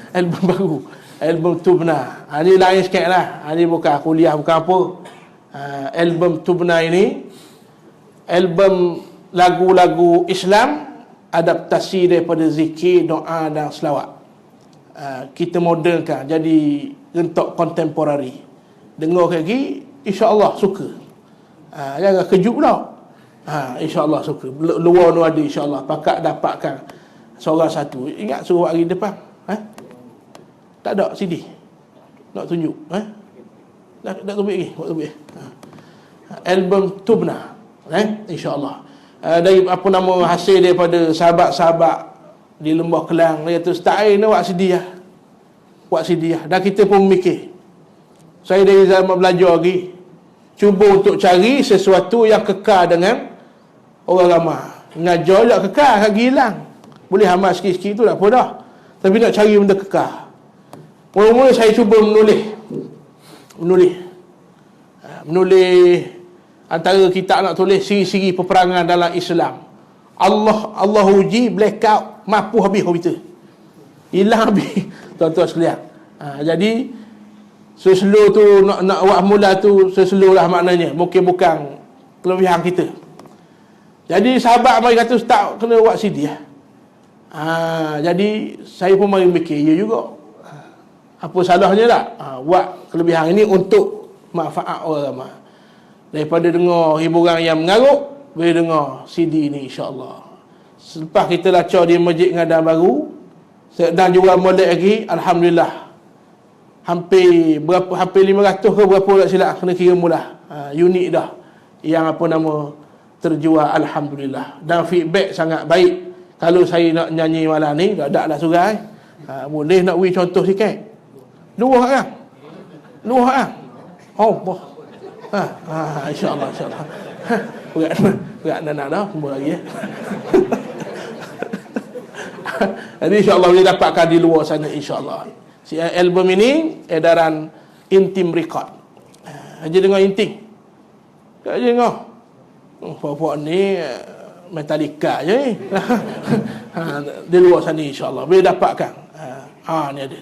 Album baru. Album Tubna. Ini lain sikit lah. Ini bukan kuliah, bukan apa. Album Tubna ini album lagu-lagu Islam, adaptasi daripada zikir, doa dan selawat. Kita modernkan jadi rentak kontemporari. Dengar lagi, insya-Allah suka. Jangan kejut pula. InsyaAllah suka. Luar tu ada insyaAllah. Pakat dapatkan seorang satu. Ingat suruh hari depan. Tak ada CD nak tunjuk. Tak tunjuk lagi. Album Tubna. InsyaAllah. Dari apa nama hasil daripada sahabat-sahabat di Lembah Kelang. Dia kata start air ni buat CD lah. Buat CD lah. Dan kita pun mikir. Saya dari zaman belajar lagi, cuba untuk cari sesuatu yang kekal dengan orang ramai. Ngajar tak kekal, kan hilang. Boleh amal sikit-sikit tu tak apa dah. Tapi nak cari benda kekal. Mula-mula saya cuba menulis antara kita nak tulis siri-siri peperangan dalam Islam. Allah uji blackout, mampu habis komputer. Hilang habis. Tuan-tuan sekalian. Jadi slow tu nak buat mula tu slow lah maknanya. Mungkin bukan kelebihan kita. Jadi sahabat mari kata ustaz kena buat CD lah. Jadi saya pun mari fikir ya juga. Apa salahnya tak? Buat kelebihan ini untuk manfaat orang ramai. Daripada dengar hiburan yang mengarut, boleh dengar CD ni insya-Allah. Selepas kita lacak di Masjid Ngadan Baru dan jual molek lagi, alhamdulillah. Hampir 500 ke berapa tak silap, kena kira mula. Unit dah yang apa nama terjual, alhamdulillah. Dan feedback sangat baik. Kalau saya nak nyanyi malam ni, dak dah surai. Boleh nak beri contoh sikit. Dua kan? Dua kan? Oh, boh. InsyaAllah, insyaAllah. Berat nak dah, semua lagi. Jadi insyaAllah boleh dapatkan di luar sana, insyaAllah. Si album ini edaran Intim Record. Aja dengar Intim. Tak aja dengar. Puak-puak ni Metallica je ni. Di luar sana insyaAllah boleh dapatkan. Ni ada.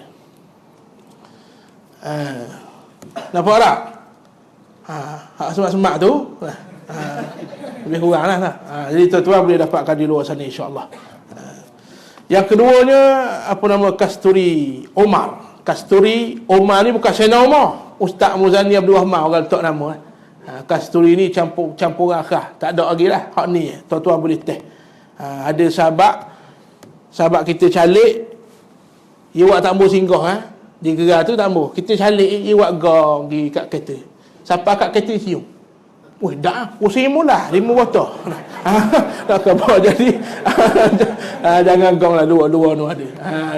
Nampak tak? Hak semak-semak tu lebih kurang lah. Jadi tuan-tuan boleh dapatkan di luar sana insyaAllah. Yang keduanya, apa nama, Kasturi Omar. Kasturi Omar ni bukan Sayyidina Omar, Ustaz Muzani Abdul Rahman orang letak nama. Kasturi ni campuran khas. Tak ada lagi lah. Hak ni tuan-tuan boleh test. Ada sahabat kita calik, dia buat tak ambil singgah di gerai tu tak ambil. Kita calik, dia buat gong di kat kereta. Siapa kat kereta cium. Weh, dah pusing mula 5 botol. Tak khabar jadi. Jangan gong lah, dua tu ada.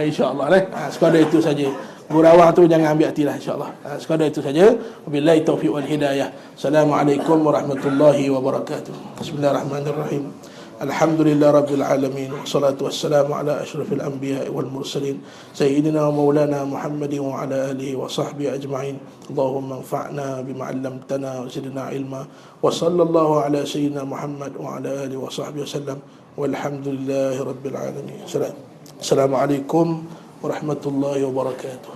InsyaAllah sekadar itu saja. Gurawang tu jangan ambil hati lah, insyaAllah. Sekadar itu saja. Wabillahi taufiq wal hidayah. Assalamualaikum warahmatullahi wabarakatuh. Bismillahirrahmanirrahim. Alhamdulillah Rabbil Alamin. Wassalatu wassalamu ala ashrafil anbiya wal mursalin Sayyidina wa maulana Muhammadin wa ala alihi wa sahbihi ajma'in. Allahumma anfa'na bima 'allamtana wa zidna ilma. Wa sallallahu ala Sayyidina Muhammad wa ala alihi wa sahbihi wasallam. Walhamdulillahi Rabbil Alamin. Assalamualaikum warahmatullahi wabarakatuh.